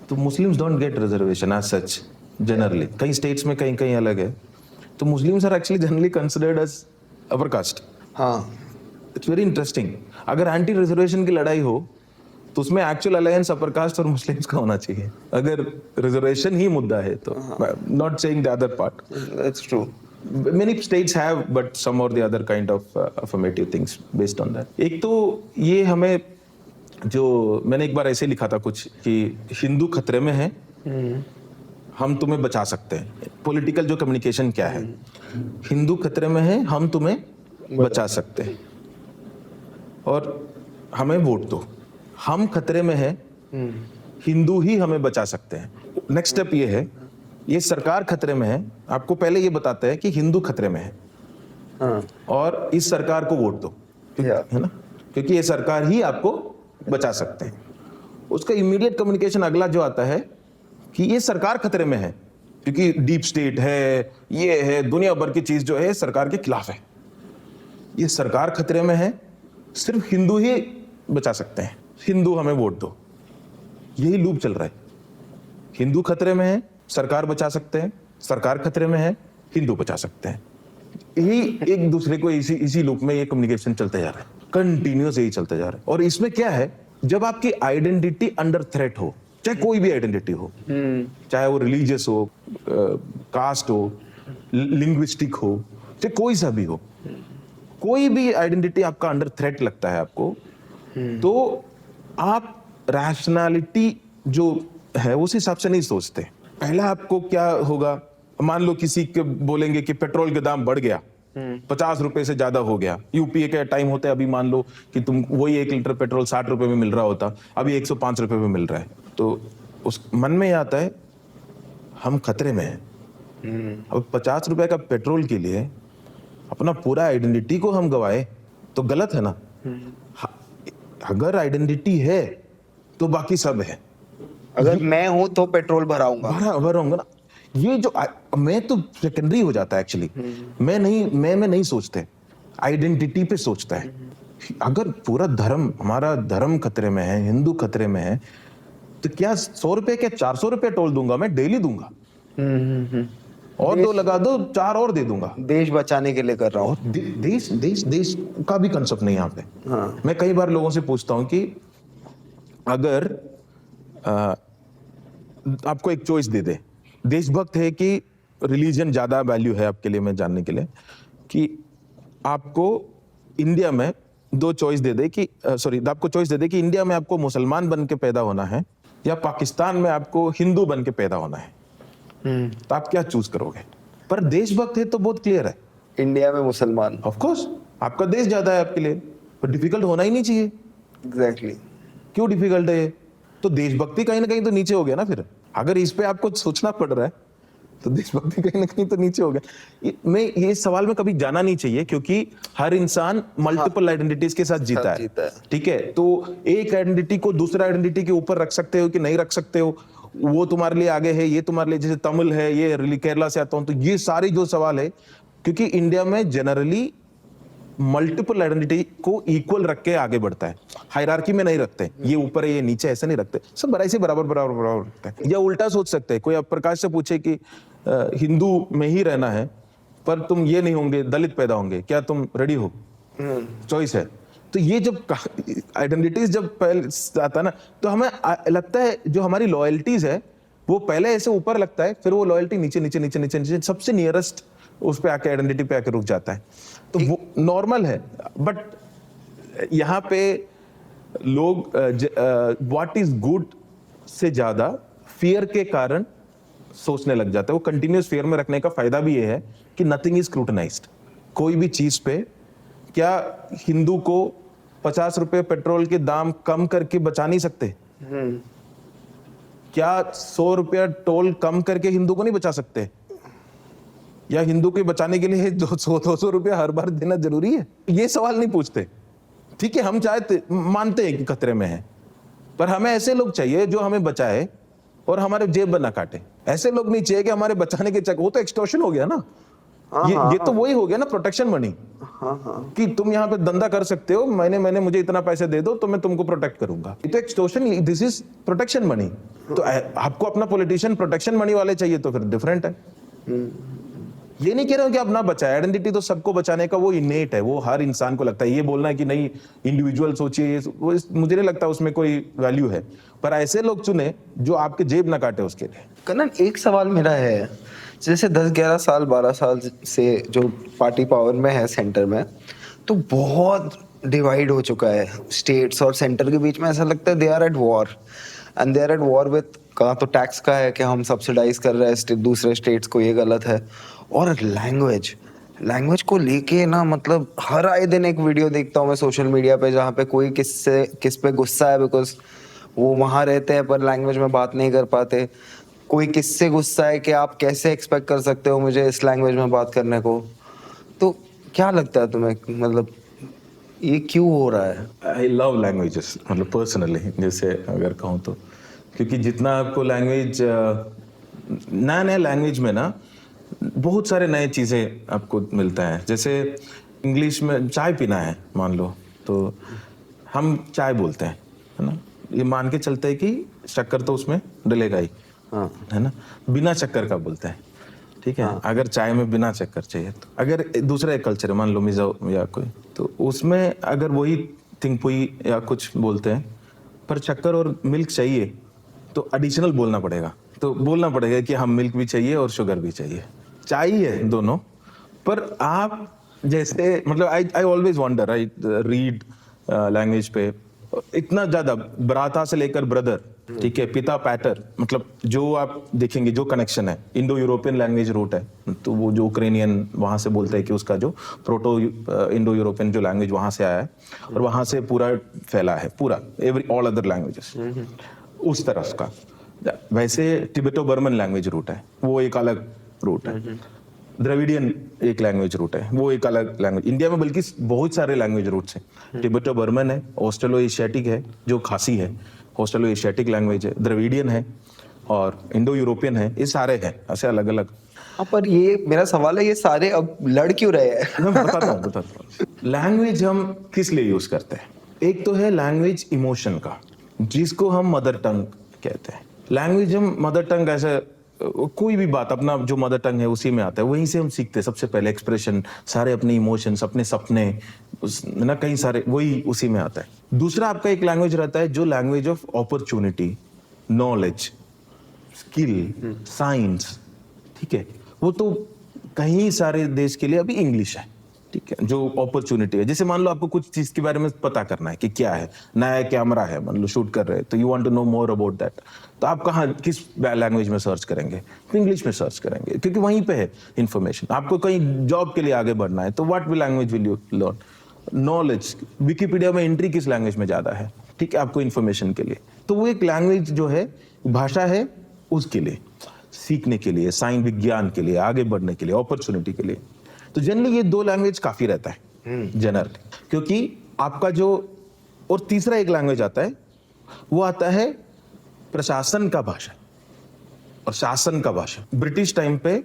तो Muslims don't get reservation as such generally. कई स्टेट्स में कहीं कहीं अलग है, तो Muslims are actually generally considered as upper caste. हाँ, इट्स वेरी इंटरेस्टिंग। अगर एंटी रिजर्वेशन की लड़ाई हो तो उसमें एक्चुअल अलायंस अपर कास्ट और मुस्लिम्स का होना चाहिए, अगर रिजर्वेशन ही मुद्दा है तो। Not saying the other part, that's true. many states have but some or the other kind of affirmative things based on that। एक तो ये हमें, जो मैंने एक बार ऐसे लिखा था कुछ कि हिंदू खतरे में है, हम तुम्हें बचा सकते हैं। पॉलिटिकल जो कम्युनिकेशन क्या है, हिंदू खतरे में है, हम तुम्हें बचा सकते हैं और हमें वोट दो। हम खतरे में है, हिंदू ही हमें बचा सकते हैं। नेक्स्ट स्टेप ये है, ये सरकार खतरे में है, आपको पहले ये बताता है कि हिंदू खतरे में है और इस सरकार को वोट दो, है ना, क्योंकि ये सरकार ही आपको बचा सकते हैं। उसका इमीडिएट कम्युनिकेशन अगला जो आता है कि ये सरकार खतरे में है क्योंकि डीप स्टेट है, ये है, दुनिया भर की चीज जो है सरकार के खिलाफ है। ये सरकार खतरे में है, सिर्फ हिंदू ही बचा सकते हैं, हिंदू हमें वोट दो। यही लूप चल रहा है। हिंदू खतरे में है, सरकार बचा सकते हैं, सरकार खतरे में है, हिंदू बचा सकते हैं। यही एक दूसरे को इसी लूप में ये कम्युनिकेशन चलते जा रहा है, कंटिन्यूअस यही चलते जा रहा है। और इसमें क्या है, जब आपकी आइडेंटिटी अंडर थ्रेट हो, चाहे कोई भी आइडेंटिटी हो, चाहे वो रिलीजियस हो, कास्ट हो, लिंग्विस्टिक हो, चाहे कोई सा भी हो, कोई भी आइडेंटिटी आपका अंडर थ्रेट लगता है आपको, तो आप रैशनैलिटी जो है उस हिसाब से नहीं सोचते। पहला आपको क्या होगा, मान लो किसी के बोलेंगे कि पेट्रोल के दाम बढ़ गया, 50 रुपए से ज्यादा हो गया, यूपीए का टाइम होता है, अभी मान लो कि तुम वही 1 लीटर पेट्रोल 60 रुपए में मिल रहा होता, अभी 105 रुपए में मिल रहा है, तो उस मन में आता है हम खतरे में हैं। अब 50 रुपए का पेट्रोल के लिए अपना पूरा आइडेंटिटी को हम गवाए तो गलत है ना। अगर आइडेंटिटी है तो बाकी सब है। अगर मैं हूं तो पेट्रोल भराऊंगा ना। ये जो मैं तो सेकेंडरी हो जाता है एक्चुअली। मैं नहीं सोचते, आइडेंटिटी पे सोचता है। अगर पूरा धर्म, हमारा धर्म खतरे में है, हिंदू खतरे में है, तो क्या 100 रुपए क्या 400 रुपए टोल दूंगा, मैं डेली दूंगा। और 2 लगा दो, 4 और दे दूंगा। देश बचाने के लिए कर रहा हूँ। देश का भी कंसेप्ट नहीं यहाँ पे। मैं कई बार लोगों से पूछता हूँ कि अगर आपको एक चॉइस दे दे, देशभक्त है कि रिलीजन ज्यादा वैल्यू है आपके लिए, मैं जानने के लिए कि आपको इंडिया में 2 चॉइस दे दे कि आपको चॉइस दे दे कि इंडिया में आपको मुसलमान बन के पैदा होना है या पाकिस्तान में आपको हिंदू बन के पैदा होना है, तो आप क्या चूज करोगे? पर देशभक्त है तो बहुत क्लियर है, इंडिया में मुसलमान। ऑफ कोर्स आपका देश ज्यादा है आपके लिए, पर डिफिकल्ट होना ही नहीं चाहिए। एग्जैक्टली। क्यों डिफिकल्ट है ये? तो देशभक्ति कहीं ना कहीं तो नीचे हो गया ना। फिर अगर इस पे आपको सोचना पड़ रहा है तो देशभक्ति कहीं ना कहीं तो नीचे हो गया। मैं ये सवाल में कभी जाना नहीं चाहिए, क्योंकि हर इंसान मल्टीपल आइडेंटिटीज के साथ जीता है। ठीक है, तो एक आइडेंटिटी को दूसरा आइडेंटिटी के ऊपर रख सकते हो कि नहीं रख सकते हो, वो तुम्हारे लिए आगे है, ये तुम्हारे लिए, जैसे तमिल है, ये केरला से आता हूं, तो ये सारी जो सवाल है, क्योंकि इंडिया में जनरली मल्टीपल आइडेंटिटी को इक्वल रख के आगे बढ़ता है, हायरार्की में नहीं रखते, ये ऊपर है ये नीचे, ऐसे नहीं रखते, सब बराबर रखते हैं। या उल्टा सोच सकते हैं, कोई अब प्रकाश से पूछे कि हिंदू में ही रहना है पर तुम ये नहीं होंगे, दलित पैदा होंगे, क्या तुम रेडी हो? चॉइस है। तो ये जब आइडेंटिटीज जब पहले आता है ना, तो हमें लगता है जो हमारी लॉयल्टीज है वो पहले ऐसे ऊपर लगता है, फिर वो लॉयल्टी नीचे नीचे नीचे नीचे नीचे सबसे नियरेस्ट उस पे आके आइडेंटिटी पे आके रुक जाता है। तो वो नॉर्मल है। बट यहाँ पे लोग व्हाट इज गुड से ज्यादा फियर के कारण सोचने लग जाते हैं। वो कंटिन्यूस फियर में रखने का फायदा भी ये है कि नथिंग इज स्क्रूटनाइज्ड। कोई भी चीज पे, क्या हिंदू को 50 रुपए पेट्रोल के दाम कम करके बचा नहीं सकते? क्या 100 रुपया टोल कम करके हिंदू को नहीं बचा सकते? या हिंदू को बचाने के लिए 200 रुपया हर बार देना जरूरी है? ये सवाल नहीं पूछते। ठीक है, हम चाहते मानते हैं कि खतरे में है, पर हमें ऐसे लोग चाहिए जो हमें बचाए और हमारे जेब ना काटे। ऐसे लोग नहीं चाहिए कि हमारे बचाने के चक्कर, वो तो एक्सटॉर्शन हो गया ना। ये तो वही हो गया ना, प्रोटेक्शन मनी। कि तुम यहाँ पे धंधा कर सकते हो, महीने मुझे इतना पैसे दे दो तो मैं तुमको प्रोटेक्ट करूंगा। ये तो extortion, this is protection money. तो आपको अपना पॉलिटिशियन प्रोटेक्शन मनी वाले चाहिए तो फिर डिफरेंट है। ये नहीं कह रहा हूँ कि आप ना बचाए, आइडेंटिटी तो सबको बचाने का वो इनेट है, वो हर इंसान को लगता है। ये बोलना है कि नहीं इंडिविजुअल सोचिए, वो मुझे नहीं लगता उसमें कोई वैल्यू है। पर ऐसे लोग चुने जो आपके जेब ना काटे उसके लिए। कन्नन, एक सवाल मेरा है, जैसे 10-11 साल 12 साल से जो पार्टी पावर में है सेंटर में, तो बहुत डिवाइड हो चुका है स्टेट्स और सेंटर के बीच में। ऐसा लगता है they are at war, and they are at war with, कहाँ तो टैक्स का है कि हम सब्सिडाइज कर रहे हैं दूसरे स्टेट्स को, ये गलत है। और लैंग्वेज को लेके ना, मतलब हर आए दिन एक वीडियो देखता हूँ मैं सोशल मीडिया पे जहाँ पे कोई किस पे गुस्सा है बिकॉज वो वहाँ रहते हैं पर लैंग्वेज में बात नहीं कर पाते। कोई किससे गुस्सा है कि आप कैसे एक्सपेक्ट कर सकते हो मुझे इस लैंग्वेज में बात करने को। तो क्या लगता है तुम्हें, मतलब ये क्यों हो रहा है? आई लव लैंग्वेजेस, मतलब पर्सनली जैसे अगर कहूँ तो, क्योंकि जितना आपको लैंग्वेज, नया नया लैंग्वेज में ना बहुत सारे नए चीज़ें आपको मिलता है। जैसे इंग्लिश में चाय पीना है मान लो, तो हम चाय बोलते हैं, है ना, ये मान के चलते हैं कि शक्कर तो उसमें डलेगा ही, हाँ, है ना, बिना शक्कर का बोलते हैं, ठीक है। हाँ। अगर चाय में बिना शक्कर चाहिए तो, अगर दूसरा एक कल्चर है मान लो मिज़ो या कोई, तो उसमें अगर वही थिंगपुई या कुछ बोलते हैं पर शक्कर और मिल्क चाहिए तो एडिशनल बोलना पड़ेगा। तो बोलना पड़ेगा कि हम मिल्क भी चाहिए और शुगर भी चाहिए, चाहिए दोनों। पर आप जैसे, मतलब I always wonder, I read language पे इतना ज्यादा, ब्राता से लेकर ब्रदर, ठीक है, पिता पैटर, मतलब जो आप देखेंगे जो कनेक्शन है, इंडो यूरोपियन लैंग्वेज रूट है, तो वो जो उक्रेनियन वहां से बोलते हैं कि उसका जो प्रोटो इंडो यूरोपियन जो लैंग्वेज वहां से आया है और वहां से पूरा फैला है, पूरा ऑल अदर लैंग्वेजेस उस तरफ का। वैसे टिबेटो बर्मन लैंग्वेज रूट है, वो एक अलग रूट है। द्रविडियन एक लैंग्वेज रूट है, वो एक अलग लैंग्वेज। इंडिया में बल्कि बहुत सारे लैंग्वेज रूट्स हैं। टिबेटो बर्मन है, ऑस्ट्रेलो एशियाटिक है जो खासी है, ऑस्ट्रेलो एशियाटिक लैंग्वेज है, द्रविडियन है और इंडो यूरोपियन है, ये सारे हैं ऐसे अलग अलग। हाँ, पर ये मेरा सवाल है, ये सारे अब लड़ क्यों रहे हैं? मैं बताता हूँ। लैंग्वेज हम किस लिए यूज करते हैं? एक तो है लैंग्वेज इमोशन का, जिसको हम मदर टंग कहते हैं। लैंग्वेज हम मदर टंग, ऐसे कोई भी बात अपना जो मदर टंग है उसी में आता है, वहीं से हम सीखते हैं सबसे पहले एक्सप्रेशन, सारे अपने इमोशंस, अपने सपने ना, कई सारे वही उसी में आता है। दूसरा आपका एक लैंग्वेज रहता है जो language of opportunity, knowledge, skill, science, ठीक है, वो तो कहीं सारे देश के लिए अभी इंग्लिश है, ठीक है, जो अपॉर्चुनिटी है। जैसे मान लो आपको कुछ चीज के बारे में पता करना है कि क्या है, नया कैमरा है मान लो शूट कर रहे हैं, तो you want to know more about that, तो आप कहाँ किस लैंग्वेज में सर्च करेंगे? तो इंग्लिश में सर्च करेंगे, क्योंकि वहीं पे है इंफॉर्मेशन। आपको कहीं जॉब के लिए आगे बढ़ना है तो what will language will you learn? Knowledge, Wikipedia में एंट्री किस लैंग्वेज में ज्यादा है, ठीक है, आपको इन्फॉर्मेशन के लिए। तो वो एक लैंग्वेज जो है, भाषा है, उसके लिए, सीखने के लिए, साइंस विज्ञान के लिए, आगे बढ़ने के लिए, अपॉर्चुनिटी के लिए। तो जनरली ये दो लैंग्वेज काफी रहता है जनरली, क्योंकि आपका जो, और तीसरा एक लैंग्वेज आता है, वो आता है प्रशासन का भाषा और शासन का भाषा। ब्रिटिश टाइम पे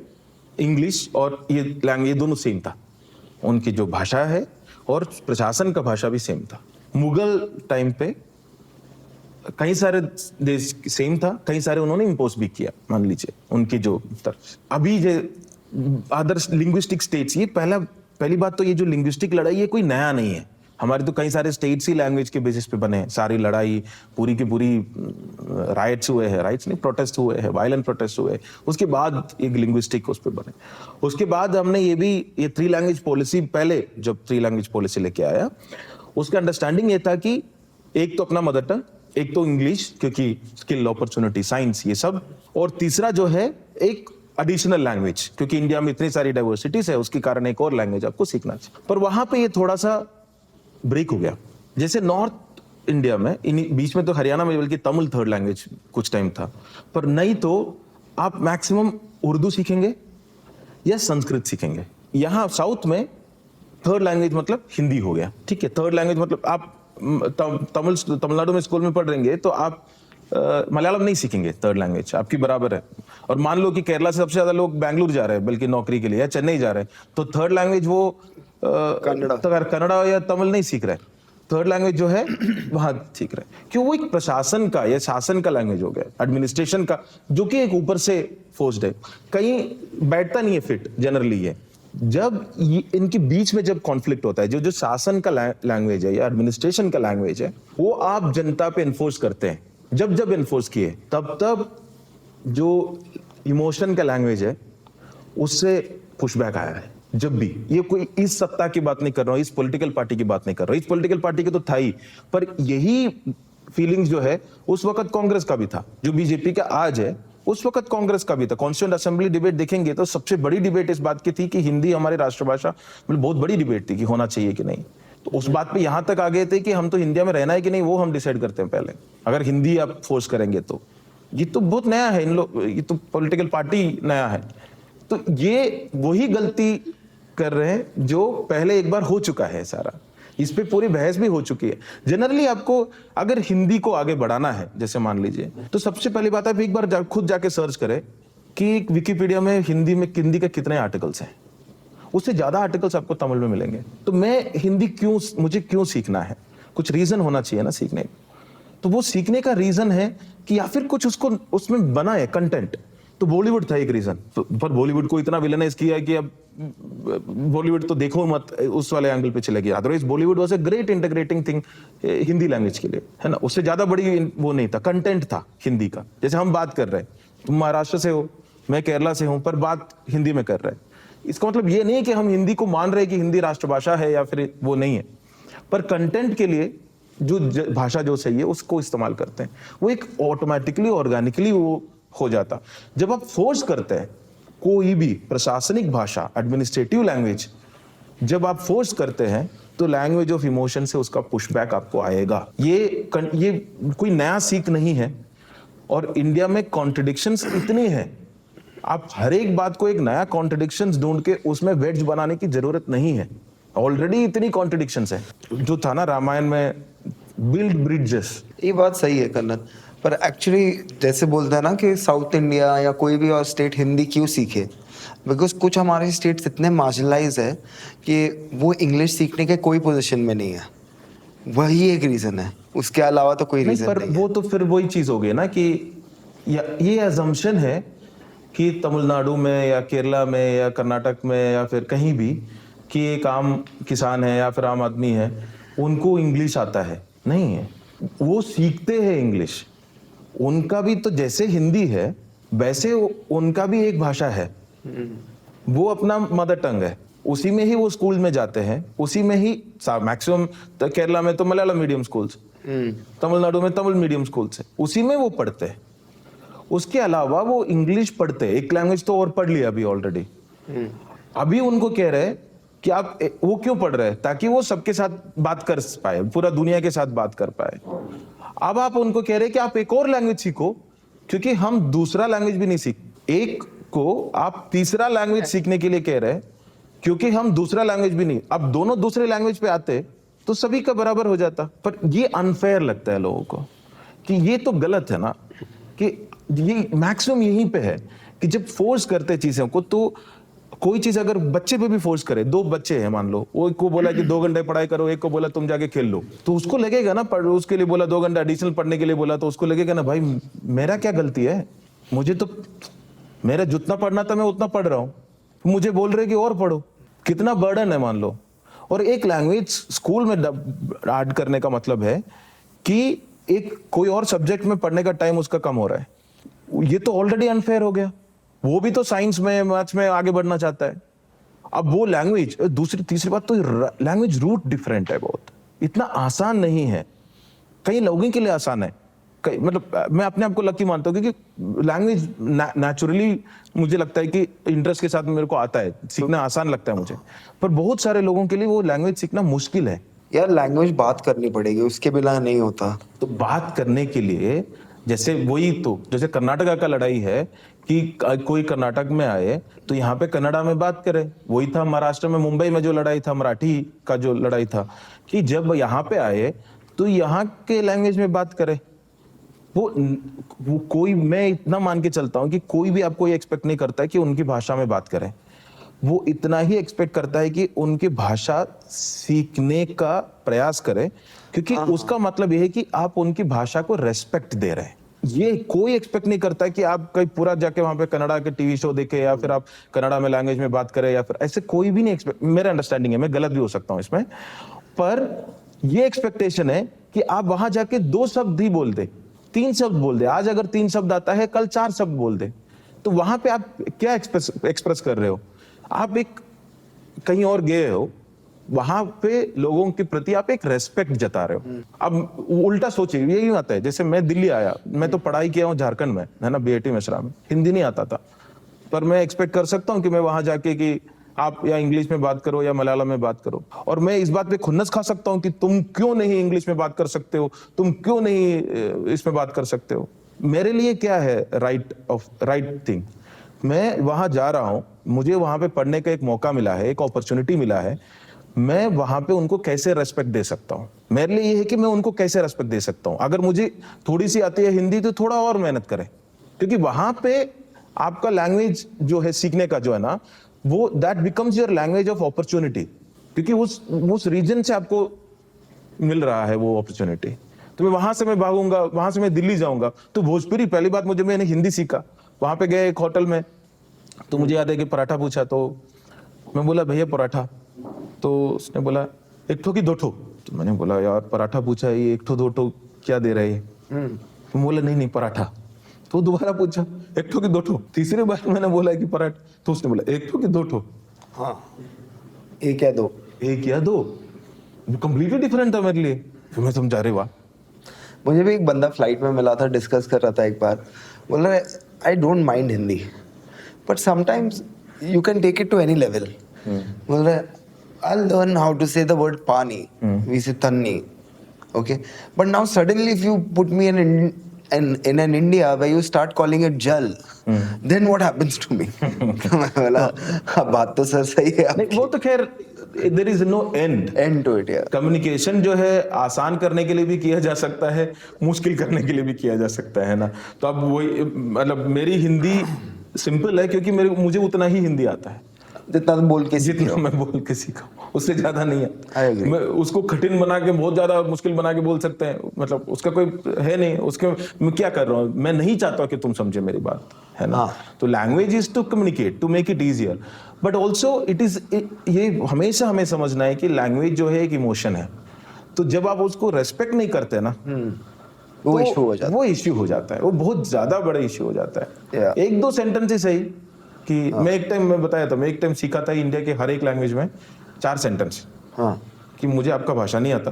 इंग्लिश और ये लैंग्वेज, ये दोनों सेम था, उनकी जो भाषा है और प्रशासन का भाषा भी सेम था। मुगल टाइम पे कई सारे देश सेम था, कई सारे उन्होंने इम्पोज भी किया, मान लीजिए उनकी जो तरफ। अभी जो अदर लिंग्विस्टिक स्टेट्स, ये पहली बात तो ये जो लिंग्विस्टिक लड़ाई है कोई नया नहीं है, हमारे तो कई सारे स्टेट्स ही लैंग्वेज के बेसिस पे बने हैं। सारी लड़ाई पूरी की पूरी राइट्स हुए हैं, राइट्स नहीं, प्रोटेस्ट हुए हैं, वायलेंट प्रोटेस्ट हुए, उसके बाद एक लिंग्विस्टिक उस पे बने। उसके बाद हमने ये 3 लैंग्वेज पॉलिसी, पहले जब 3 लैंग्वेज पॉलिसी लेके आया, उसका अंडरस्टैंडिंग ये था कि एक तो अपना मदर टंग, एक तो इंग्लिश क्योंकि स्किल, अपॉर्चुनिटी, साइंस, ये सब, और तीसरा जो है एक एडिशनल लैंग्वेज, क्योंकि इंडिया में इतनी सारी डाइवर्सिटीज है, उसके कारण एक और लैंग्वेज आपको सीखना चाहिए। पर वहां पे ये थोड़ा सा ब्रेक हो गया। जैसे नॉर्थ इंडिया में, बीच में तो हरियाणा में बल्कि तमिल 3rd लैंग्वेज कुछ टाइम था, पर नहीं तो आप मैक्सिमम उर्दू सीखेंगे या संस्कृत सीखेंगे। यहाँ साउथ में 3rd लैंग्वेज मतलब हिंदी हो गया, ठीक है। 3rd लैंग्वेज मतलब आप तमिलनाडु में स्कूल में पढ़ रहेंगे तो आप मलयालम नहीं सीखेंगे, 3rd लैंग्वेज आपकी बराबर है। और मान लो कि केरला से सबसे ज्यादा लोग बैंगलोर जा रहे हैं बल्कि नौकरी के लिए, या चेन्नई जा रहे हैं, तो 3rd लैंग्वेज वो कन्नड़ा या तमिल नहीं सीख रहे, थर्ड लैंग्वेज जो है वहां ठीक रहे, क्यों वो एक प्रशासन का या शासन का लैंग्वेज हो गया, एडमिनिस्ट्रेशन का, जो कि एक ऊपर से फोर्स्ड है, कहीं बैठता नहीं है फिट जनरली। ये जब इनके बीच में जब कॉन्फ्लिक्ट होता है, जो जो शासन का लैंग्वेज है या एडमिनिस्ट्रेशन का लैंग्वेज है, वो आप जनता पे इन्फोर्स करते हैं, जब जब इन्फोर्स किए तब जो इमोशन का लैंग्वेज है उससे पुशबैक आया है। जब भी, ये कोई इस सत्ता की बात नहीं कर रहा हूं, इस पॉलिटिकल पार्टी की बात नहीं कर रहा हूं, इस पॉलिटिकल पार्टी की तो था ही, पर यही फीलिंग्स जो है उस वक्त कांग्रेस का भी था, जो बीजेपी का आज है उस वक्त कांग्रेस का भी था। कॉन्स्टिट्यूएंट असेंबली डिबेट देखेंगे तो सबसे बड़ी डिबेट इस बात की थी कि हिंदी हमारी राष्ट्रभाषा, मतलब बहुत बड़ी डिबेट थी कि होना चाहिए कि नहीं। तो उस बात पे यहां तक आ गए थे कि हम तो इंडिया में रहना है कि नहीं वो हम डिसाइड करते हैं पहले, अगर हिंदी आप फोर्स करेंगे तो। ये तो बहुत नया है, इन लोग, ये तो पॉलिटिकल पार्टी नया है, तो ये वही गलती कर रहे हैं जो पहले एक बार हो चुका है सारा, इस पे पूरी बहस भी हो चुकी है। जनरली आपको अगर हिंदी को आगे बढ़ाना है, जैसे मान लीजिए, तो सबसे पहली बात आप एक बार खुद जाके सर्च करें कि विकिपीडिया में हिंदी के कितने आर्टिकल्स हैं, उससे ज्यादा आर्टिकल्स आपको तमिल में मिलेंगे। तो मैं हिंदी मुझे क्यों सीखना है, कुछ रीजन होना चाहिए ना सीखने का। तो वो सीखने का रीजन है कि या फिर कुछ उसको उसमें बना है कंटेंट। तो बॉलीवुड था एक रीजन, पर बॉलीवुड को इतना विलेनाइज किया कि अब बॉलीवुड तो देखो मत, उस वाले एंगल पे चले गया। Otherwise Bollywood was a great integrating thing Hindi language के लिए, है ना, उससे ज्यादा बड़ी वो नहीं था, कंटेंट था हिंदी का। जैसे हम बात कर रहे हैं, तुम महाराष्ट्र से हो, मैं केरला से हूं, पर बात हिंदी में कर रहे हैं, इसका मतलब ये नहीं कि हम हिंदी को मान रहे हैं कि हिंदी राष्ट्रभाषा है या फिर वो नहीं है, पर कंटेंट के लिए जो भाषा जो सही है उसको इस्तेमाल करते हैं, वो एक ऑटोमेटिकली ऑर्गेनिकली वो हो जाता। जब आप फोर्स करते हैं कोई भी प्रशासनिक भाषा, एडमिनिस्ट्रेटिव लैंग्वेज, जब आप फोर्स करते हैं तो लैंग्वेज ऑफ इमोशन से उसका पुशबैक आपको आएगा। ये कोई नया सीख नहीं है, और इंडिया में कॉन्ट्रडिक्शंस इतनी है, आप हर एक बात को एक नया कॉन्ट्रडिक्शंस ढूंढ के उसमें वेड्ज बनाने की जरूरत नहीं है, ऑलरेडी इतनी कॉन्ट्रडिक्शंस है। जो था ना रामायण में, बिल्ड ब्रिजेस, ये बात सही है कन्नत, पर एक्चुअली जैसे बोलता है ना कि साउथ इंडिया या कोई भी और स्टेट हिंदी क्यों सीखे, बिकॉज कुछ हमारे स्टेट्स इतने मार्जिनलाइज है कि वो इंग्लिश सीखने के कोई पोजीशन में नहीं है, वही एक रीजन है, उसके अलावा तो कोई रीजन नहीं। वो तो फिर वही चीज हो गई ना कि ये अजम्पशन है कि तमिलनाडु में या केरला में या कर्नाटक में या फिर कहीं भी कि एक आम किसान है या फिर आम आदमी है, उनको इंग्लिश आता है, नहीं है, वो सीखते हैं इंग्लिश। उनका भी तो जैसे हिंदी है वैसे उनका भी एक भाषा है, वो अपना मदर टंग है, उसी में ही वो स्कूल में जाते हैं, उसी में ही मैक्सिमम केरला में तो मलयालम मीडियम स्कूल्स, तमिलनाडु में तमिल मीडियम स्कूल्स है, उसी में वो पढ़ते हैं। उसके अलावा वो इंग्लिश पढ़ते हैं, एक लैंग्वेज तो और पढ़ लिया अभी ऑलरेडी। अभी उनको कह रहे हैं कि आप वो क्यों पढ़ रहे हैं, ताकि वो सबके साथ बात कर पाए, पूरा दुनिया के साथ बात कर पाए। अब आप उनको कह रहे हैं कि आप एक और लैंग्वेज सीखो, क्योंकि हम दूसरा लैंग्वेज भी नहीं सीख, एक को आप तीसरा लैंग्वेज सीखने के लिए कह रहे हैं, क्योंकि हम दूसरा लैंग्वेज भी नहीं। अब दोनों दूसरे लैंग्वेज पे आते तो सभी का बराबर हो जाता। पर ये अनफेयर लगता है लोगों को कि ये तो गलत है ना, कि ये मैक्सिमम यहीं पे है कि जब फोर्स करते चीजों को, तो कोई चीज अगर बच्चे पे भी फोर्स करे, दो बच्चे हैं मान लो, वो एक को बोला कि 2 घंटे पढ़ाई करो, एक को बोला तुम जाके खेल लो, तो उसको लगेगा ना, उसके लिए बोला 2 घंटे एडिशनल पढ़ने के लिए बोला, तो उसको लगेगा ना भाई मेरा क्या गलती है, मुझे तो मेरा जितना पढ़ना था मैं उतना पढ़ रहा हूँ, मुझे बोल रहे कि और पढ़ो, कितना बर्डन है मान लो। और एक लैंग्वेज स्कूल में ऐड करने का मतलब है कि एक कोई और सब्जेक्ट में पढ़ने का टाइम उसका कम हो रहा है, ये तो ऑलरेडी अनफेयर हो गया। वो भी तो साइंस में मैथ्स में आगे बढ़ना चाहता है, अब वो लैंग्वेज, तीसरी बात तो लैंग्वेज रूट डिफरेंट है बहुत, इतना आसान नहीं है, कई लोगों के लिए आसान है, मतलब मैं अपने आप को लकी मानता हूँ क्योंकि लैंग्वेज नेचुरली मुझे लगता है कि इंटरेस्ट के साथ मेरे को आता है, सीखना आसान लगता है मुझे, पर बहुत सारे लोगों के लिए वो लैंग्वेज सीखना मुश्किल है। यार लैंग्वेज बात करनी पड़ेगी, उसके बिना नहीं होता। तो बात करने के लिए जैसे वही तो जैसे कर्नाटका का लड़ाई है कि कोई कर्नाटक में आए तो यहाँ पे कन्नड़ा में बात करे, वही था महाराष्ट्र में मुंबई में जो लड़ाई था, मराठी का जो लड़ाई था, कि जब यहाँ पे आए तो यहाँ के लैंग्वेज में बात करे। वो कोई, मैं इतना मान के चलता हूँ कि कोई भी आपको ये एक्सपेक्ट नहीं करता है कि उनकी भाषा में बात करें। वो इतना ही एक्सपेक्ट करता है कि उनकी भाषा सीखने का प्रयास करे, क्योंकि उसका मतलब ये है कि आप उनकी भाषा को रेस्पेक्ट दे रहे हैं। ये कोई एक्सपेक्ट नहीं करता कि आप कहीं पूरा जाके वहां पे कन्नड़ा के टीवी शो देखे या फिर आप कन्नड़ा में लैंग्वेज में बात करें, या फिर ऐसे कोई भी नहीं एक्सपेक्ट, मेरा अंडरस्टैंडिंग है, मैं गलत भी हो सकता हूँ इसमें, पर ये एक्सपेक्टेशन है कि आप वहां जाके 2 शब्द ही बोल दे, 3 शब्द बोल दे। आज अगर 3 शब्द आता है, कल 4 शब्द बोल दे। तो वहां पे आप क्या एक्सप्रेस कर रहे हो? आप एक कहीं और गए हो, वहां पे लोगों के प्रति आप एक रेस्पेक्ट जता रहे हो। अब उल्टा सोचिए, यही आता है, जैसे मैं दिल्ली आया, मैं तो पढ़ाई किया हूँ झारखंड में, है ना, बीआईटी मिश्रा में, हिंदी नहीं आता था, पर मैं एक्सपेक्ट कर सकता हूँ कि मैं वहां जाके कि आप या इंग्लिश में बात करो या मलयालम में बात करो, और मैं इस बात पे खुन्नस खा सकता हूँ कि तुम क्यों नहीं इंग्लिश में बात कर सकते हो, तुम क्यों नहीं इसमें बात कर सकते हो। मेरे लिए क्या है राइट थिंग? मैं वहां जा रहा हूं, मुझे वहां पे पढ़ने का एक मौका मिला है, एक अपॉर्चुनिटी मिला है, मैं वहां पे उनको कैसे रेस्पेक्ट दे सकता हूं? मेरे लिए ये है कि मैं उनको कैसे रेस्पेक्ट दे सकता हूं। अगर मुझे थोड़ी सी आती है हिंदी तो थोड़ा और मेहनत करें, क्योंकि वहां पे आपका लैंग्वेज जो है सीखने का जो है ना, वो that becomes your language of opportunity, क्योंकि उस रीजन से आपको मिल रहा है वो अपॉर्चुनिटी। तो मैं वहां से मैं भागूंगा, वहां से मैं दिल्ली जाऊंगा तो भोजपुरी, पहली बात मैंने हिंदी सीखा। वहां पे गए एक होटल में, तो मुझे याद है कि पराठा पूछा, तो मैं बोला भैया पराठा, तो उसने बोला 1 ठो कि 2 ठो। तो मैंने बोला यार पराठा पूछा है, ये 1 ठो 2 ठो क्या दे रहे हैं? तो बोला नहीं पराठा। तो दोबारा पूछा 1 ठो कि 2 ठो। तीसरी बार मैंने बोला कि पराठा, तो उसने बोला 1 ठो कि 2 ठो। हाँ, 1 या 2, 1 या 2, कंप्लीटली डिफरेंट था मेरे लिए। फिर मैं समझा, रहे वाह। मुझे भी एक बंदा फ्लाइट में मिला था, डिस्कस कर रहा था एक बार, बोल रहा है I don't mind Hindi but sometimes you can take it to any level. बोल रहा है I'll learn how to say the word pani, we say tanni, okay, but now suddenly if you put me in an India where you start calling it jal, then what happens to me? मैं बोला हाँ, बात तो sir सही है नहीं, वो तो खैर there is no end to it, yeah. Communication जो है आसान करने के लिए भी किया जा सकता है, मुश्किल करने के लिए भी किया जा सकता है ना। तो अब वही, मतलब मेरी हिंदी सिंपल है क्योंकि मुझे उतना ही हिंदी आता है जितना मैं बोल के सीखा, उससे ज्यादा नहीं है। मैं उसको कठिन बना के, बहुत ज्यादा मुश्किल बना के बोल सकते हैं, मतलब उसका कोई है नहीं। उसके मैं क्या कर रहा हूँ, मैं नहीं चाहता कि तुम समझे मेरी बात, है ना। तो language is to communicate, to make it easier, but also it is, ये हमेशा हमें समझना है कि लैंग्वेज जो है एक इमोशन है। तो जब आप उसको रेस्पेक्ट नहीं करते ना, वो इश्यू हो जाता है, वो बहुत ज्यादा बड़ा इश्यू हो जाता है। 1-2 सेंटेंस ही सही कि मैं एक टाइम सीखा था इंडिया के हर एक लैंग्वेज में 4 सेंटेंस, कि मुझे आपका भाषा नहीं आता,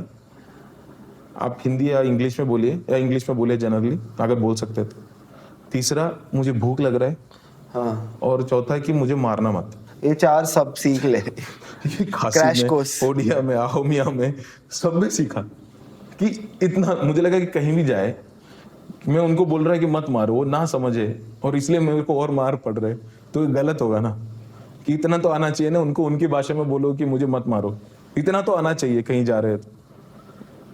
आप हिंदी या इंग्लिश में बोलिए, या इंग्लिश में बोलिए जनरली अगर बोल सकते तो। तीसरा, मुझे भूख लग रहा है, और चौथा है कि मुझे मारना मत। ये 4 सब सीख ले। क्रैश कोर्स, ओडिया में, ahomiya में, सब में सीखा कि इतना मुझे लगा कि कहीं भी जाए, मैं उनको बोल रहा है कि मत मारो, वो ना समझे और इसलिए मेरे को और मार पड़ रहे, तो गलत होगा ना। कि इतना तो आना चाहिए ना उनको, उनकी भाषा में बोलो कि मुझे मत मारो, इतना तो आना चाहिए कहीं जा रहे हैं तो।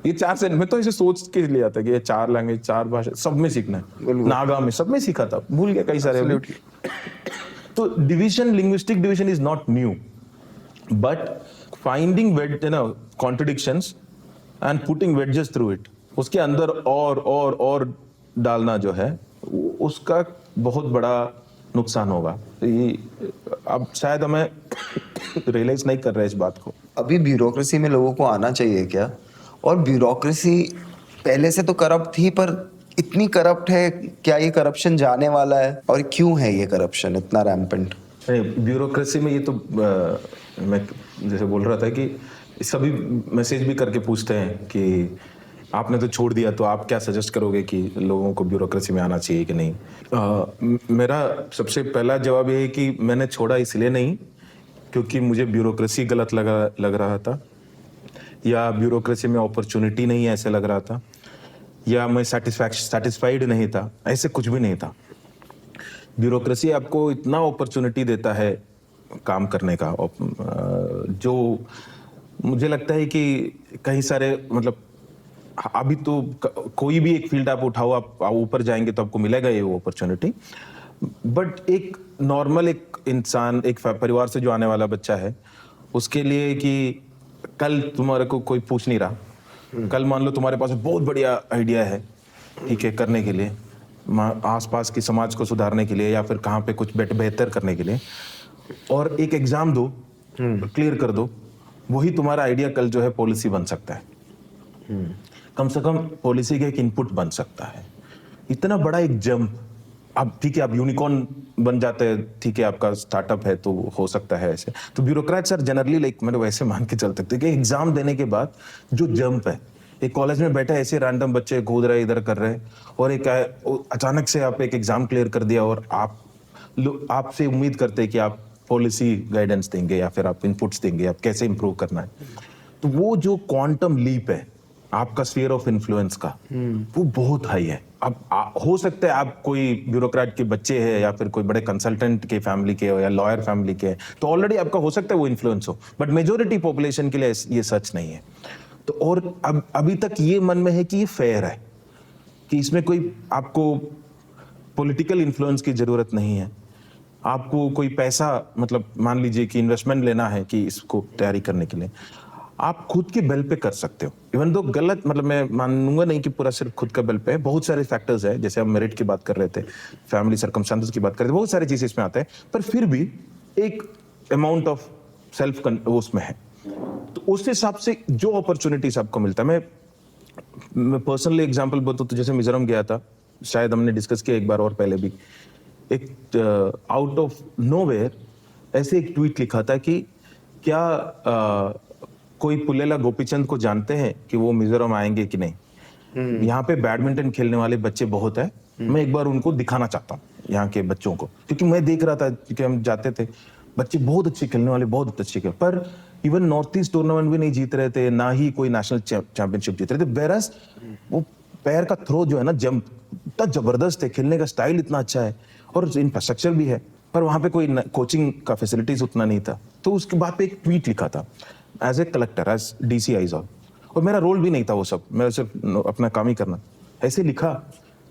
ये 4 से मैं तो ऐसे सोच के ले आता कि ये 4 लैंग्वेज, 4 भाषा सब में सीखना है। नागा में सब में सीखा था, भूल गया कई सारे। तो division, linguistic division is not new, but finding contradictions and putting wedges through it, उसके अंदर और डालना जो है, उसका बहुत बड़ा नुकसान होगा। अब शायद हमें रियलाइज नहीं कर रहे इस बात को। अभी ब्यूरोक्रेसी में लोगों को आना चाहिए क्या? और ब्यूरोक्रेसी पहले से तो करप्ट थी, पर इतनी करप्ट है क्या? ये करप्शन जाने वाला है? और क्यों है ये करप्शन इतना रैम्पेंट? ब्यूरोक्रेसी में ये तो मैं जैसे बोल रहा था कि सभी मैसेज भी करके पूछते हैं कि आपने तो छोड़ दिया, तो आप क्या सजेस्ट करोगे कि लोगों को ब्यूरोक्रेसी में आना चाहिए कि नहीं? मेरा सबसे पहला जवाब ये है कि मैंने छोड़ा इसलिए नहीं क्योंकि मुझे ब्यूरोक्रेसी गलत लग रहा था, या ब्यूरोक्रेसी में अपॉर्चुनिटी नहीं है ऐसे लग रहा था, या मैं सेटिस्फाइड नहीं था, ऐसे कुछ भी नहीं था। ब्यूरोक्रेसी आपको इतना अपॉर्चुनिटी देता है काम करने का, जो मुझे लगता है कि कई सारे, मतलब अभी तो कोई भी एक फील्ड आप उठाओ, आप ऊपर जाएंगे तो आपको मिलेगा ये वो अपॉर्चुनिटी, बट एक नॉर्मल एक इंसान, एक परिवार से जो आने वाला बच्चा है, उसके लिए कि कल तुम्हारे को कोई पूछ नहीं रहा, कल मान लो तुम्हारे पास बहुत बढ़िया आइडिया है, ठीक है, करने के लिए, आसपास की समाज को सुधारने के लिए या फिर कहाँ पे कुछ बेहतर करने के लिए, और एक एग्जाम दो, क्लियर कर दो, वही तुम्हारा आइडिया कल जो है पॉलिसी बन सकता है। कम से कम पॉलिसी का एक इनपुट बन सकता है। इतना बड़ा एक जंप, अब ठीक है आप यूनिकॉर्न बन जाते हैं, ठीक है आपका स्टार्टअप है तो हो सकता है ऐसे। तो ब्यूरोक्रेट्स आर जनरली लाइक, मतलब वैसे मान के चल सकते हैं कि एग्जाम देने के बाद जो जंप है, एक कॉलेज में बैठे ऐसे रैंडम बच्चे कूद रहे इधर कर रहे, और एक अचानक से आप एक एग्जाम क्लियर कर दिया और आपसे उम्मीद करते हैं कि आप पॉलिसी गाइडेंस देंगे या फिर आप इनपुट्स देंगे, आप कैसे इंप्रूव करना है। तो वो जो क्वांटम लीप है आपका स्फीयर ऑफ इन्फ्लुएंस का, वो बहुत हाई है। अब हो सकता है आप कोई ब्यूरोक्रेट के बच्चे हैं या फिर कोई बड़े कंसल्टेंट के फैमिली के हो या लॉयर फैमिली के, तो ऑलरेडी आपका हो सकता है वो इन्फ्लुएंस हो, बट मेजोरिटी पॉपुलेशन के लिए ये सच नहीं है। तो और अब अभी तक ये मन में है कि ये फेयर है, कि इसमें कोई आपको पॉलिटिकल इन्फ्लुएंस की जरूरत नहीं है, आपको कोई पैसा, मतलब मान लीजिए कि इन्वेस्टमेंट लेना है कि इसको तैयारी करने के लिए, आप खुद के बल पे कर सकते हो। इवन दो गलत, मतलब मैं मानूंगा नहीं कि पूरा सिर्फ खुद का बल पे है, बहुत सारे फैक्टर्स है, जैसे हम मेरिट की बात कर रहे थे, फैमिली सर्कमस्टांसेस की बात कर रहे थे, बहुत सारी चीजें इसमें आते हैं, पर फिर भी एक अमाउंट ऑफ सेल्फ उसमें है। तो उस हिसाब से जो अपॉर्चुनिटीज आपको मिलता है, मैं पर्सनली एग्जांपल बताऊं तो जैसे मिजोरम गया था, शायद हमने डिस्कस किया एक बार और पहले भी, एक आउट ऑफ नोवेयर ऐसे एक ट्वीट लिखा था कि क्या कोई पुल्लेला गोपीचंद को जानते हैं कि वो मिजोरम आएंगे कि नहीं। यहाँ पे बैडमिंटन खेलने वाले बच्चे बहुत है, मैं एक बार उनको दिखाना चाहता हूँ यहाँ के बच्चों को, क्योंकि मैं देख रहा था, क्योंकि हम जाते थे, बच्चे बहुत अच्छे खेलने वाले, बहुत अच्छे खेल, पर इवन नॉर्थ ईस्ट टूर्नामेंट भी नहीं जीत रहे थे, ना ही कोई नेशनल चैंपियनशिप जीत रहे थे। बेरस वो पैर का थ्रो जो है ना, जंप इतना जबरदस्त है, खेलने का स्टाइल इतना अच्छा है और इंफ्रास्ट्रक्चर भी है, पर वहां पे कोई कोचिंग का फैसिलिटीज उतना नहीं था। तो उसके बाद पे एक ट्वीट लिखा था as a collector, as DC Aizawl, और मेरा रोल भी नहीं था वो सब, मेरा सिर्फ अपना काम ही करना। ऐसे लिखा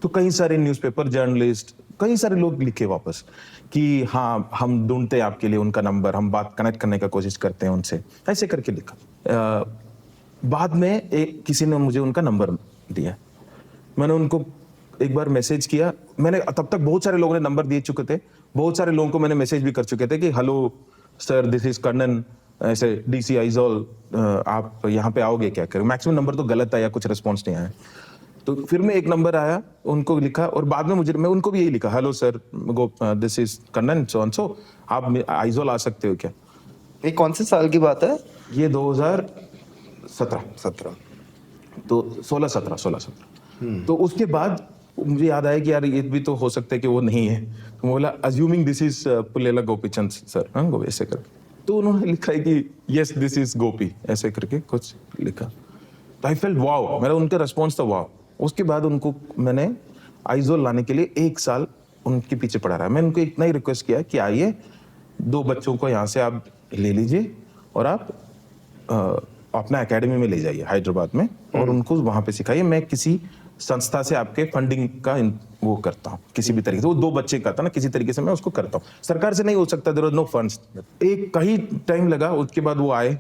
तो कई सारे न्यूज़पेपर जर्नलिस्ट, कई सारे लोग लिखे वापस कि हाँ हम ढूंढते हैं आपके लिए उनका नंबर, हम बात कनेक्ट करने का कोशिश करते हैं उनसे, ऐसे करके लिखा। बाद में किसी ने मुझे उनका नंबर दिया, मैंने उनको एक बार मैसेज किया, मैंने तब तक बहुत सारे लोगों ने नंबर दिए चुके थे, बहुत सारे लोगों को मैंने मैसेज भी कर चुके थे कि hello sir this is Karnan, ऐसे डीसी आइजॉल, आप यहाँ पे आओगे क्या करें। मैक्सिमम नंबर तो गलत आया, कुछ रिस्पॉन्स नहीं आया। तो फिर मैं एक नंबर आया, उनको लिखा, और बाद में मैं उनको भी यही लिखा, hello sir this is Karnan so and so, आप आइजॉल आ सकते हो क्या। ये कौन से साल की बात है? ये 2017 तो 16-17। तो उसके बाद मुझे याद आया कि यार ये भी तो हो सकता है कि वो नहीं है, तो बोला assuming this is Pullela Gopichand sir, हाँ गो ऐसे करके। तो उन्होंने लिखा है कि यस दिस इज गोपी, ऐसे करके कुछ लिखा। तो आई फेल्ट वाओ, मेरा उनका रिस्पॉन्स था वाओ। उसके बाद उनको मैंने आइजॉल लाने के लिए 1 साल उनके पीछे पड़ा रहा। मैंने उनको इतना ही रिक्वेस्ट किया कि आइए 2 बच्चों को यहाँ से आप ले लीजिए और आप अपना एकेडमी में ले जाइए हैदराबाद में, और उनको वहां पे सिखाइए। मैं किसी संस्था से आपके फंडिंग का वो करता हूँ किसी भी तरीके से, वो 2 बच्चे करता ना, किसी तरीके से मैं उसको करता हूँ, सरकार से नहीं हो सकता, देयर वाज नो फंड्स। एक कहीं टाइम लगा, उसके बाद वो आए,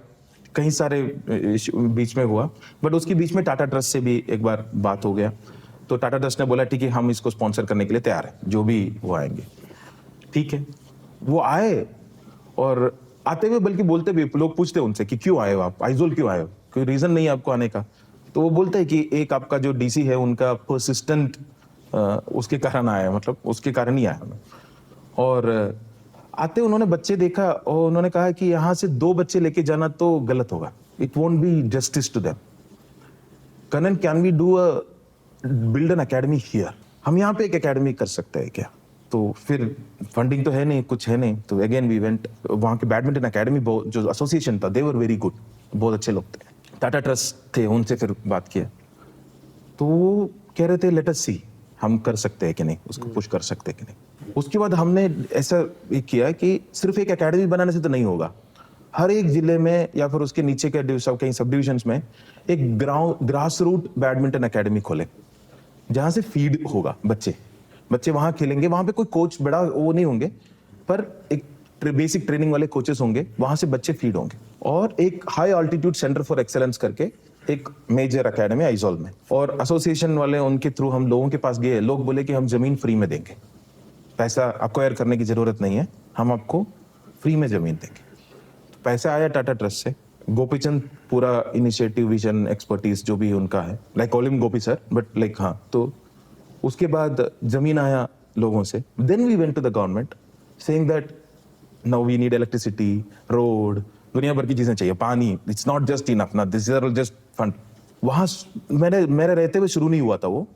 कहीं सारे बीच में हुआ, बट उसके बीच में टाटा ट्रस्ट से भी एक बार बात हो गया। तो टाटा ट्रस्ट ने बोला ठीक है हम इसको स्पॉन्सर करने के लिए तैयार है, जो भी वो आएंगे। ठीक है, वो आए, और आते हुए बल्कि बोलते भी, लोग पूछते उनसे कि क्यों आए हो आप, आइजॉल क्यों आए हो, कोई रीजन नहीं है आपको आने का। तो वो बोलते हैं कि एक आपका जो डीसी है उनका परसिस्टेंट उसके कारण आया, मतलब उसके कारण ही आया मैं। और आते उन्होंने बच्चे देखा और उन्होंने कहा कि यहाँ से 2 बच्चे लेके जाना तो गलत होगा, it won't be justice to them. Karnan can we do build an academy here, हम यहाँ पे एक एकेडमी कर सकते हैं क्या। तो फिर फंडिंग तो है नहीं, कुछ है नहीं, तो अगेन वी वेंट। वहाँ के बैडमिंटन एकेडमी जो एसोसिएशन था, दे वर वेरी गुड, बहुत अच्छे लोग थे, टाटा ट्रस्ट थे, उनसे फिर बात किया। तो वो कह रहे थे लेट अस सी, हम कर सकते हैं कि नहीं, उसको पुश कर सकते हैं कि नहीं। उसके बाद हमने ऐसा किया कि सिर्फ एक एकेडमी बनाने से तो नहीं होगा, हर एक जिले में या फिर उसके नीचे के कहीं सब डिविजन्स में एक ग्रास रूट बैडमिंटन एकेडमी खोले, जहाँ से फीड होगा बच्चे, बच्चे वहां खेलेंगे, वहां पे कोई कोच बड़ा वो नहीं होंगे, पर एक बेसिक ट्रेनिंग वाले कोचेस होंगे, वहां से बच्चे फीड होंगे। और एक high altitude centre for excellence करके एक मेजर एकेडमी आइजॉल में, और एसोसिएशन वाले उनके थ्रू हम लोगों के पास गए, लोग बोले कि हम जमीन फ्री में देंगे, पैसा अक्वायर करने की जरूरत नहीं है, हम आपको फ्री में जमीन देंगे। तो पैसा आया टाटा ट्रस्ट से, गोपीचंद पूरा इनिशिएटिव, विजन, एक्सपर्टीज जो भी उनका है, like call him Gopi sir, but like हाँ, तो उसके बाद जमीन आया लोगों से। Then we went to the government saying that now we need electricity, road, दुनिया भर की चीजें चाहिए, पानी, इट्स नॉट जस्ट इनफ ना, दिस आर जस्ट फंड। वहां मेरे रहते हुए शुरू नहीं हुआ था वो,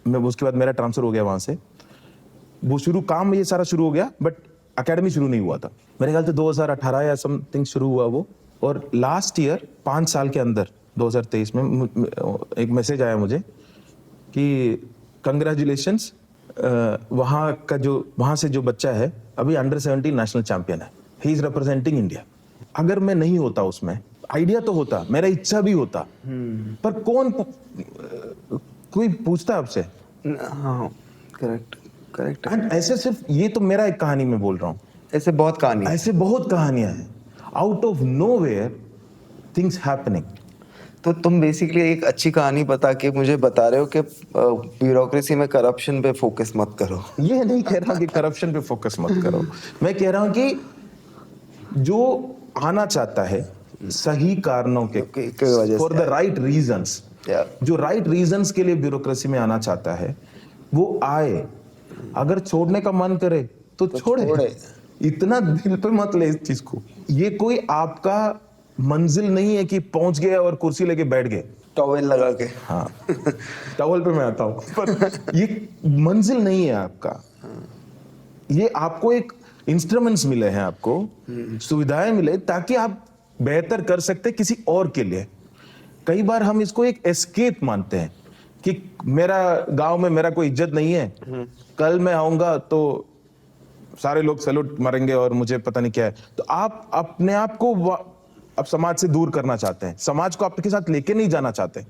मैं उसके बाद मेरा ट्रांसफर हो गया वहां से, वो शुरू काम ये सारा शुरू हो गया, बट एकेडमी शुरू नहीं हुआ था। मेरे ख्याल से 2018 या समथिंग शुरू हुआ वो, और लास्ट ईयर 5 साल के अंदर 2023 में एक मैसेज आया मुझे कि कंग्रेचुलेशंस, वहां से जो बच्चा है अभी अंडर 17 नेशनल चैंपियन है, ही इज रिप्रेजेंटिंग इंडिया। अगर मैं नहीं होता उसमें, आइडिया तो होता, मेरा इच्छा भी होता, पर कोई पूछता आपसे? हाँ, करेक्ट। एंड ऐसे सिर्फ ये तो मेरा एक कहानी में बोल रहा हूँ, ऐसे बहुत कहानी, ऐसे बहुत कहानियां हैं, out of nowhere things happening. तो तुम बेसिकली एक अच्छी कहानी बता के मुझे बता रहे हो कि ब्यूरोक्रेसी में करप्शन पे फोकस मत करो। ये नहीं कह रहा कि करप्शन पे फोकस मत करो, मैं कह रहा हूं कि जो आना चाहता है सही कारणों के वजह से, फॉर द राइट रीजंस, जो राइट रीजंस के लिए ब्यूरोक्रेसी में आना चाहता है वो आए। अगर छोड़ने का मन करे तो छोड़े, इतना दिल पे मत ले इस चीज को। ये कोई आपका मंजिल नहीं है कि पहुंच गए और कुर्सी लेके बैठ गए टॉवेल लगा के। हाँ, टॉवेल पे मैं आता हूँ, पर ये मंजिल नहीं है आपका। ये आपको एक इंस्ट्रूमेंट्स मिले हैं, आपको सुविधाएं मिले ताकि आप बेहतर कर सकते किसी और के लिए। कई बार हम इसको एक एस्केप मानते हैं कि मेरा गांव में मेरा कोई इज्जत नहीं है, कल मैं आऊंगा तो सारे लोग सैल्यूट मारेंगे और मुझे पता नहीं क्या है। तो आप अपने आप को अब समाज से दूर करना चाहते हैं, समाज को आपके साथ लेके नहीं जाना चाहते,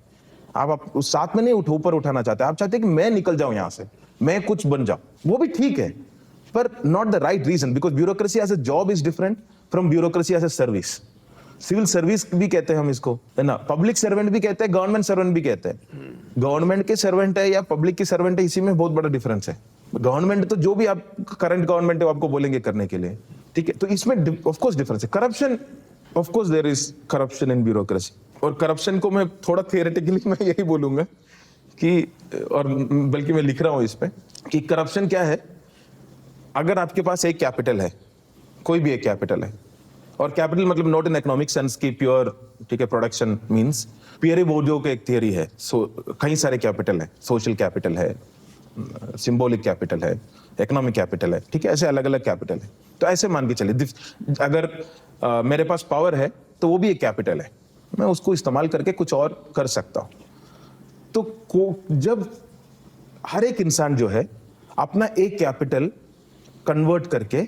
आप उस साथ में नहीं ऊपर उठाना चाहते, आप चाहते हैं कि मैं निकल जाऊं यहां से, मैं कुछ बन जाऊं। वो भी ठीक है, पर not the right reason, because bureaucracy as a job is different from bureaucracy as a service. Civil service भी कहते हैं हम इसको, है ना, पब्लिक सर्वेंट भी कहते हैं, गवर्नमेंट सर्वेंट भी कहते हैं। गवर्नमेंट के सर्वेंट है या पब्लिक की सर्वेंट है, इसी में बहुत बड़ा डिफरेंस है। गवर्नमेंट तो जो भी आप करंट गवर्नमेंट है आपको बोलेंगे करने के लिए, ठीक है, तो इसमें ऑफ कोर्स डिफरेंस है। Corruption, of course there is corruption in bureaucracy, और करप्शन को मैं थोड़ा थियोरेटिकली मैं यही बोलूंगा कि, और बल्कि मैं लिख रहा हूं इस पे कि करप्शन क्या है। अगर आपके पास एक कैपिटल है, कोई भी एक कैपिटल है, और कैपिटल मतलब नॉट इन इकोनॉमिक सेंस की प्योर, ठीक है, प्रोडक्शन मींस पियरे बोर्डियो का एक थियरी है। कई सारे कैपिटल है, सोशल कैपिटल है, सिंबॉलिक कैपिटल है, इकोनॉमिक कैपिटल है, ठीक है, ऐसे अलग अलग कैपिटल है। तो ऐसे मान के चलिए, अगर मेरे पास पावर है तो वो भी एक कैपिटल है, मैं उसको इस्तेमाल करके कुछ और कर सकता हूं। तो जब हर एक इंसान जो है अपना एक कैपिटल कन्वर्ट करके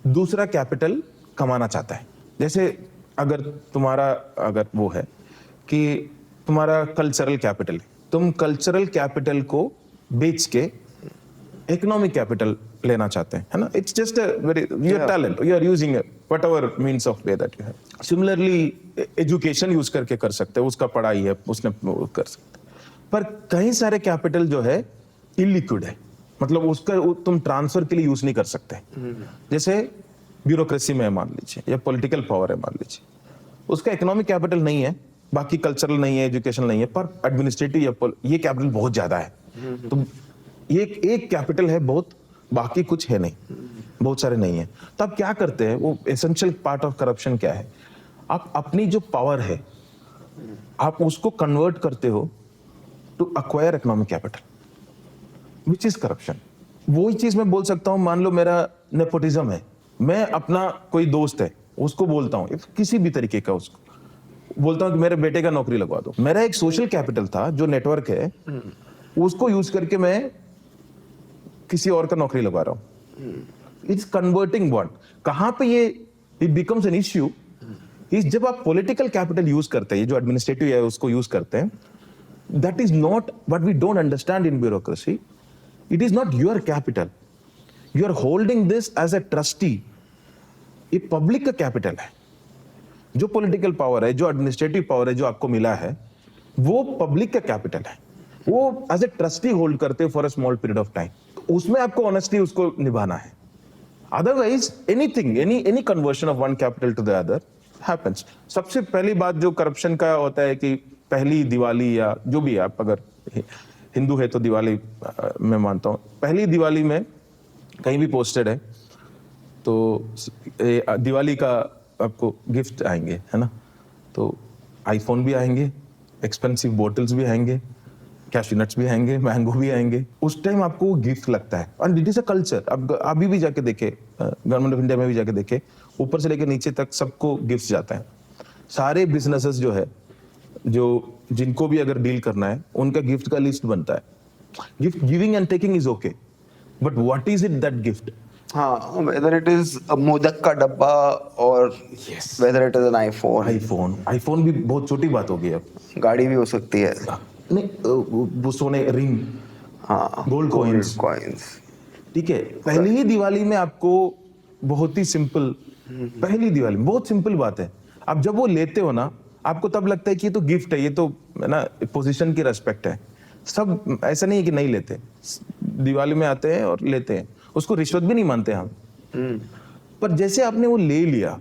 दूसरा कैपिटल कमाना चाहता है। जैसे अगर वो है कि तुम्हारा कल्चरल कैपिटल है, तुम कल्चरल कैपिटल को बेच के इकोनॉमिक कैपिटल लेना चाहते हैं, है ना। It's just a very your talent, you are using whatever means of way that you have. Similarly education use करके कर सकते हैं, उसका पढ़ाई है, उसने कर सकते हैं। पर कई सारे कैपिटल जो है इलिक्विड है, मतलब उसका तुम ट्रांसफर के लिए यूज नहीं कर सकते। जैसे ब्यूरोक्रेसी में मान लीजिए, या पॉलिटिकल पावर है मान लीजिए, उसका इकोनॉमिक कैपिटल नहीं है, बाकी कल्चरल नहीं है, एजुकेशन नहीं है, पर एडमिनिस्ट्रेटिव या ये कैपिटल बहुत ज्यादा है। तो ये एक कैपिटल है बहुत, बाकी कुछ है नहीं, बहुत सारे नहीं है। तो आप क्या करते हैं, वो एसेंशियल पार्ट ऑफ करप्शन क्या है, आप अपनी जो पावर है आप उसको कन्वर्ट करते हो to acquire economic capital, which is corruption. वही चीज मैं बोल सकता हूं, मान लो मेरा नेपोटिज्म है, मैं अपना कोई दोस्त है उसको बोलता हूं, किसी भी तरीके का उसको बोलता हूं कि मेरे बेटे का नौकरी लगवा दो। मेरा एक सोशल कैपिटल था जो नेटवर्क है, उसको यूज करके मैं किसी और का नौकरी लगवा रहा हूं। It's converting one. कहां पे ये it becomes an issue is जब आप पॉलिटिकल कैपिटल यूज करते हैं, जो एडमिनिस्ट्रेटिव है उसको यूज करते हैं, that is not what we don't understand in bureaucracy, it is not your capital, you are holding this as a trustee. ये पब्लिक का कैपिटल है। जो पॉलिटिकल पावर है, जो एडमिनिस्ट्रेटिव पावर है जो आपको मिला है, वो पब्लिक का कैपिटल है। वो एज ए ट्रस्टी होल्ड करते हो for a small period of time. उसमें आपको ऑनेस्टली उसको निभाना है। Otherwise anything, any conversion of one capital to the other happens. सबसे पहली बात जो करप्शन का होता है कि पहली दिवाली या जो भी है, आप अगर हिंदू है तो दिवाली मैं मानता हूँ, पहली दिवाली में कहीं भी पोस्टेड है तो दिवाली का आपको गिफ्ट आएंगे, है ना। तो आईफोन भी आएंगे, एक्सपेंसिव बोटल्स भी आएंगे, कैश्यू नट्स भी आएंगे, मैंगो भी आएंगे। उस टाइम आपको गिफ्ट लगता है। And it is a culture. अब अभी भी जाके देखे, गवर्नमेंट ऑफ इंडिया में भी जाके देखे, ऊपर से लेकर नीचे तक सबको गिफ्ट जाता है। सारे बिजनेसेस जो है, जो जिनको भी अगर डील करना है, उनका गिफ्ट का लिस्ट बनता है। Gift giving and taking is okay, but what is it that gift? हाँ, whether it is a modak का डब्बा और whether it is an iPhone। IPhone भी बहुत छोटी बात हो गई अब। गाड़ी भी हो सकती है। नहीं, वो सोने रिंग, हाँ, गोल्ड कॉइन्स, ठीक है। पहली ही दिवाली में आपको बहुत ही सिंपल, पहली दिवाली में बहुत सिंपल बात है। आप जब वो लेते हो ना, आपको तब लगता है कि ये तो गिफ्ट है, ये तो है ना, पोजीशन की रेस्पेक्ट है। सब ऐसा नहीं है कि नहीं लेते, दिवाली में आते हैं और लेते हैं, उसको रिश्वत भी नहीं मानते हम। पर जैसे आपने वो ले लिया,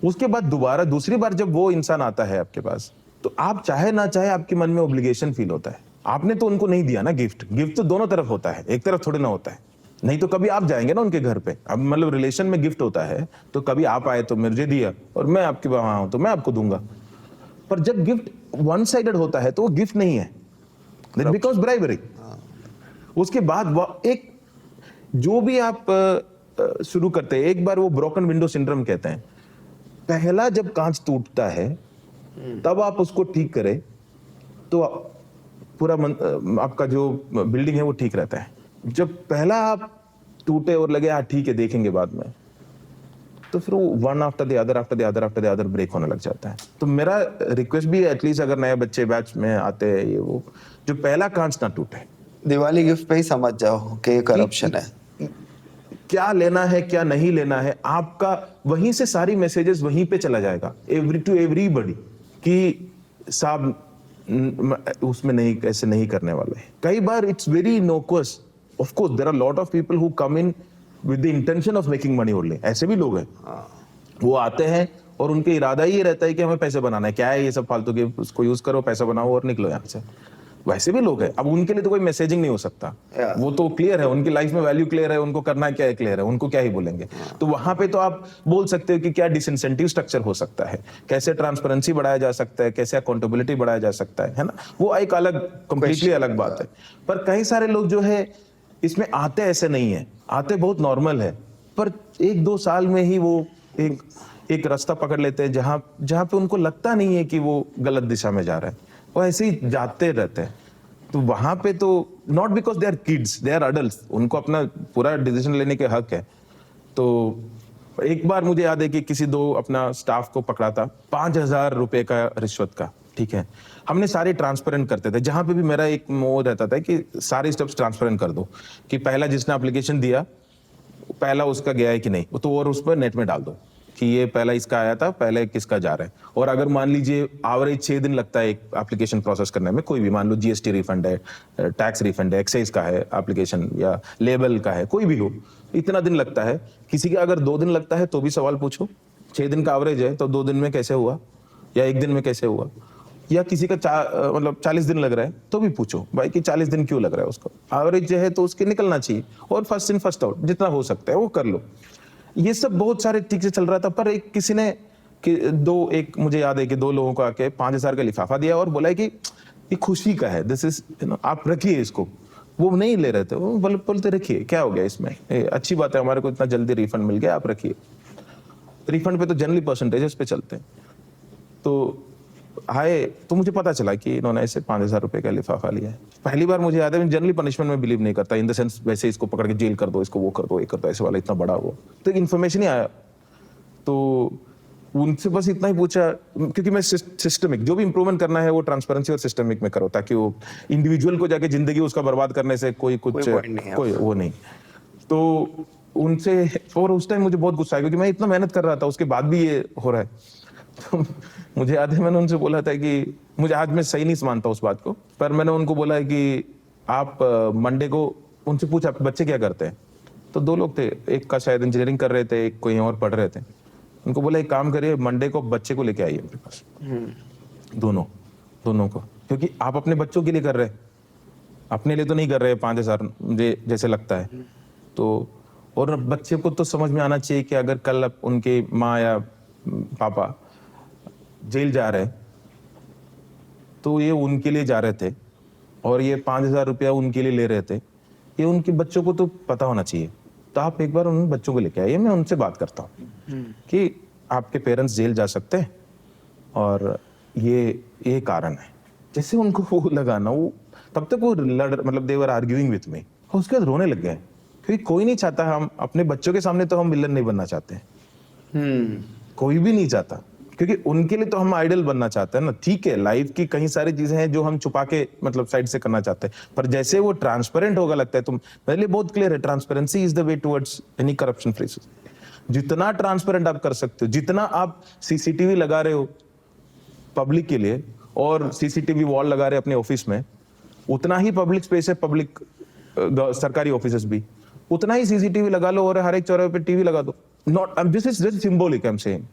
उसके बाद दोबारा दूसरी बार जब वो इंसान आता है आपके पास, तो आप चाहे ना चाहे आपके मन में ऑब्लिगेशन फील होता है। आपने तो उनको नहीं दिया ना गिफ्ट। गिफ्ट तो दोनों तरफ होता है, एक तरफ थोड़ी ना होता है। नहीं तो कभी आप जाएंगे ना उनके घर पे, अब मतलब रिलेशन में गिफ्ट होता है, तो कभी आप आए तो मुझे दिया और मैं आपके वहां हूं तो मैं आपको दूंगा। पर जब गिफ्ट वन साइडेड होता है तो वो गिफ्ट नहीं है, दैट बिकम्स ब्राइबरी। उसके बाद वो एक जो भी आप शुरू करते हैं, एक बार वो ब्रोकन विंडो सिंड्रोम कहते हैं। पहला जब कांच टूटता है तब आप उसको ठीक करें तो पूरा आपका जो बिल्डिंग है वो ठीक रहता है। जब पहला आप टूटे और लगे हाँ ठीक है देखेंगे बाद में, तो फिर वो one after the other after the other after the other break होने लग जाता है। तो मेरा रिक्वेस्ट भी है, एटलीस्ट अगर नए बच्चे बैच में आते हैं, ये वो जो पहला कांच ना टूटे। दिवाली गिफ्ट पे ही समझ जाओ कि करप्शन है। क्या लेना है क्या नहीं लेना है, आपका वहीं से सारी मैसेजेस वहीं पे चला जाएगा, टू एवरीबॉडी, कि साहब उसमें नहीं, ऐसे नहीं करने वाले। कई बार it's very innocuous. Of course there are lot of people who come in with the intention of making money only. ऐसे भी लोग हैं, वो आते हैं और उनका इरादा ही रहता है कि हमें पैसे बनाना है। क्या है ये सब फालतू के, उसको यूज करो, पैसा बनाओ और निकलो यहाँ से। वैसे भी लोग हैं। अब उनके लिए तो कोई मैसेजिंग नहीं हो सकता, वो तो क्लियर है, उनकी लाइफ में वैल्यू क्लियर है, उनको करना क्या है क्लियर है, उनको क्या ही बोलेंगे। तो वहां पे तो आप बोल सकते हो कि क्या डिसइंसेंटिव स्ट्रक्चर हो सकता है, कैसे ट्रांसपेरेंसी बढ़ाया जा सकता है, कैसे अकाउंटेबिलिटी बढ़ाया जा सकता है ना। वो एक अलग, कंप्लीटली अलग बात है। पर कई सारे लोग जो है इसमें आते ऐसे नहीं है, आते बहुत नॉर्मल है, पर 1-2 साल में ही वो एक रास्ता पकड़ लेते हैं जहां पे उनको लगता नहीं है कि वो गलत दिशा में जा रहा है, वो ऐसे ही जाते रहते हैं। तो वहां पे तो not because they are kids, they are adults, उनको अपना पूरा डिसीजन लेने के हक है। तो एक बार मुझे याद है कि किसी 2 अपना स्टाफ को पकड़ा था, 5,000 रुपए का रिश्वत का, ठीक है। हमने सारे ट्रांसपेरेंट करते थे, जहां पे भी मेरा एक वो रहता था कि सारे स्टेप्स ट्रांसपेरेंट कर दो, कि पहला जिसने एप्लीकेशन दिया पहला उसका गया है कि नहीं, तो और उस पर नेट में डाल दो कि ये पहला इसका आया था, पहले किसका जा रहा है। और अगर मान लीजिए एवरेज 6 दिन लगता है एक एप्लीकेशन प्रोसेस करने में, कोई भी मान लो जीएसटी रिफंड है, टैक्स रिफंड है, एक्साइज का है एप्लीकेशन, या लेबल का है, कोई भी हो, इतना दिन लगता है। किसी का अगर 2 दिन लगता है तो भी सवाल पूछो, 6 दिन का एवरेज है तो 2 दिन में कैसे हुआ, या 1 दिन में कैसे हुआ। या किसी का मतलब 40 दिन लग रहा है तो भी पूछो भाई कि 40 दिन क्यों लग रहा है उसको, एवरेज जो है तो उसके निकलना चाहिए। और फर्स्ट इन फर्स्ट आउट जितना हो सकता है वो कर लो। ये सब बहुत सारे ठीक से चल रहा था। पर एक किसी ने एक मुझे याद है कि 2 लोगों को आके 5,000 का लिफाफा दिया और बोला कि ये खुशी का है, दिस इज आप रखिए इसको। वो नहीं ले रहे थे, वो बोलते रखिए, क्या हो गया इसमें, अच्छी बात है, हमारे को इतना जल्दी रिफंड मिल गया, आप रखिए। रिफंड पे तो जनरली परसेंटेजेस पे चलते हैं। तो आए तो मुझे पता चला कि इन्होंने ऐसे 5,000 रुपए का लिफाफा लिया है। पहली बार मुझे याद है, मैं जनरली पनिशमेंट में बिलीव नहीं करता, इन द सेंस वैसे इसको पकड़ के जेल कर दो, इसको वो कर दो, ये कर दो, ऐसे वाला इतना बड़ा वो, तो इन्फॉर्मेशन ही आया। तो उनसे बस इतना ही पूछा, क्योंकि मैं सिस्टमिक जो भी इंप्रूवमेंट करना है वो ट्रांसपेरेंसी और सिस्टमिक में करो, ताकि वो इंडिविजुअल को जाके जिंदगी उसका बर्बाद करने से कोई point नहीं है। कोई वो नहीं। तो उनसे, और उस टाइम मुझे बहुत गुस्सा आया क्योंकि मैं इतना मेहनत कर रहा था, उसके बाद भी ये हो रहा है। तो मुझे याद है मैंने उनसे बोला था कि मुझे आज मैं सही नहीं मानता उस बात को, पर मैंने उनको बोला है कि आप मंडे को, उनसे पूछा बच्चे क्या करते हैं, तो 2 लोग थे, एक का शायद इंजीनियरिंग कर रहे थे, एक कोई और पढ़ रहे थे। उनको बोला एक काम करिए, मंडे को बच्चे को लेके आइए मेरे पास, दोनों को, क्योंकि आप अपने बच्चों के लिए कर रहे हैं, अपने लिए तो नहीं कर रहे 5,000 मुझे जैसे लगता है। तो और बच्चे को तो समझ में आना चाहिए कि अगर कल उनके माँ या पापा जेल जा रहे तो ये उनके लिए जा रहे थे, और ये 5,000 रुपया उनके लिए ले रहे थे, ये उनके बच्चों को तो पता होना चाहिए। तो आप एक बार उन बच्चों को लेके आइए, मैं उनसे बात करता हूँ कि आपके पेरेंट्स जेल जा सकते हैं और ये कारण है। जैसे उनको वो लगाना, वो तब तक वो मतलब देवर आर्ग्यूइंग विथ मी, और उसके बाद रोने लग गए, क्योंकि कोई नहीं चाहता, हम अपने बच्चों के सामने तो हम विलन नहीं बनना चाहते, कोई भी नहीं चाहता, क्योंकि उनके लिए तो हम आइडल बनना चाहते हैं ना। ठीक है, लाइफ की कई सारी चीजें हैं जो हम छुपा के मतलब साइड से करना चाहते हैं, पर जैसे वो ट्रांसपेरेंट होगा लगता है, तुम मेरे लिए बहुत क्लियर है, transparency is the way towards any corruption free society. जितना ट्रांसपेरेंट आप कर सकते हो, जितना आप सीसीटीवी लगा रहे हो पब्लिक के लिए और सीसीटीवी वॉल लगा रहे हैं अपने ऑफिस में, उतना ही पब्लिक स्पेस है, पब्लिक सरकारी ऑफिस भी, उतना ही सीसीटीवी लगा लो और हर एक चौराहे पे टीवी लगा दो। Not this is just symbolic, I am saying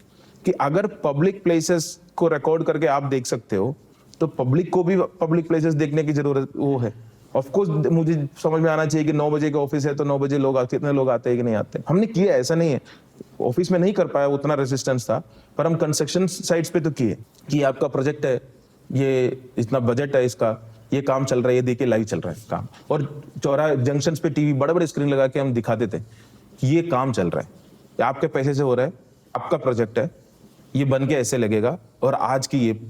कि अगर पब्लिक प्लेसेस को रिकॉर्ड करके आप देख सकते हो, तो पब्लिक को भी पब्लिक प्लेसेस देखने की जरूरत वो है। ऑफ कोर्स मुझे समझ में आना चाहिए कि 9 बजे का ऑफिस है तो 9 बजे लोग कितने लोग आते हैं कि नहीं आते। हमने किया, ऐसा नहीं है, ऑफिस में नहीं कर पाया, उतना रेजिस्टेंस था, पर हम कंस्ट्रक्शन साइट्स पे तो किए कि आपका प्रोजेक्ट है, ये इतना बजट है इसका, ये काम चल रहा है, ये देखिए लाइव चल रहा है काम, और चौराहे जंक्शन पे टीवी बड़े बड़े स्क्रीन लगा के हम दिखाते थे कि ये काम चल रहा है, ये आपके पैसे से हो रहा है, आपका प्रोजेक्ट है, ये बन के ऐसे लगेगा। और आज की ये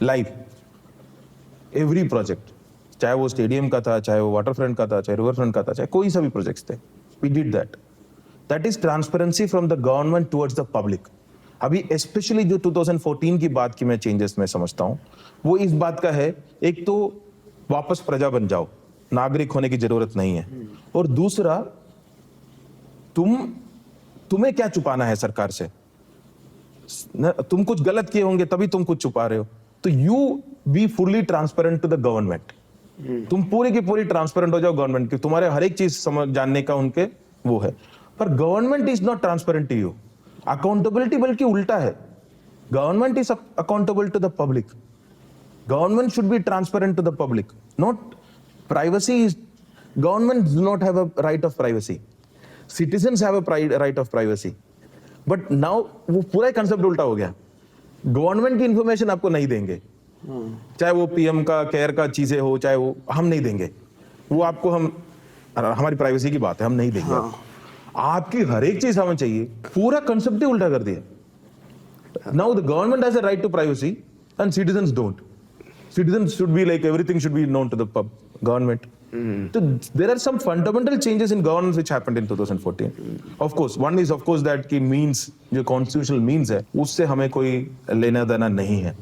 लाइव एवरी प्रोजेक्ट, चाहे वो स्टेडियम का था, चाहे वो वाटर फ्रंट का था, चाहे रिवर फ्रंट का था, चाहे कोई सा भी प्रोजेक्ट्स थे, we did that is transparency from the government towards the public. अभी स्पेशली जो 2014 की बात की मैं चेंजेस में समझता हूं, वो इस बात का है, एक तो वापस प्रजा बन जाओ, नागरिक होने की जरूरत नहीं है, और दूसरा तुम्हें क्या छुपाना है सरकार से, तुम कुछ गलत किए होंगे तभी तुम कुछ छुपा रहे हो, तो you be fully transparent to the government, तुम पूरी की पूरी ट्रांसपेरेंट हो जाओ गवर्नमेंट की, तुम्हारे हर एक चीज समझ जानने का उनके वो है। पर government is not transparent to you, accountability बल्कि उल्टा है, government is accountable to the public, government should be transparent to the public, not privacy is, government do not have a right of privacy, citizens have a right of privacy, but now वो पूरा concept उल्टा हो गया, government की information आपको नहीं देंगे, चाहे वो पीएम का केयर का चीजें हो, चाहे वो हम नहीं देंगे, वो आपको हमारी प्राइवेसी की बात है, हम नहीं देंगे, आपकी हर एक चीज हमें चाहिए, पूरा कंसेप्ट ही उल्टा कर दिया। Now the government has a right to privacy and citizens don't. Citizens should be like, everything should be known to the government. So there are some fundamental changes in governance which happened in 2014. Of course, one is of course that कि means, जो constitutional means है, उससे हमें कोई लेना देना नहीं है,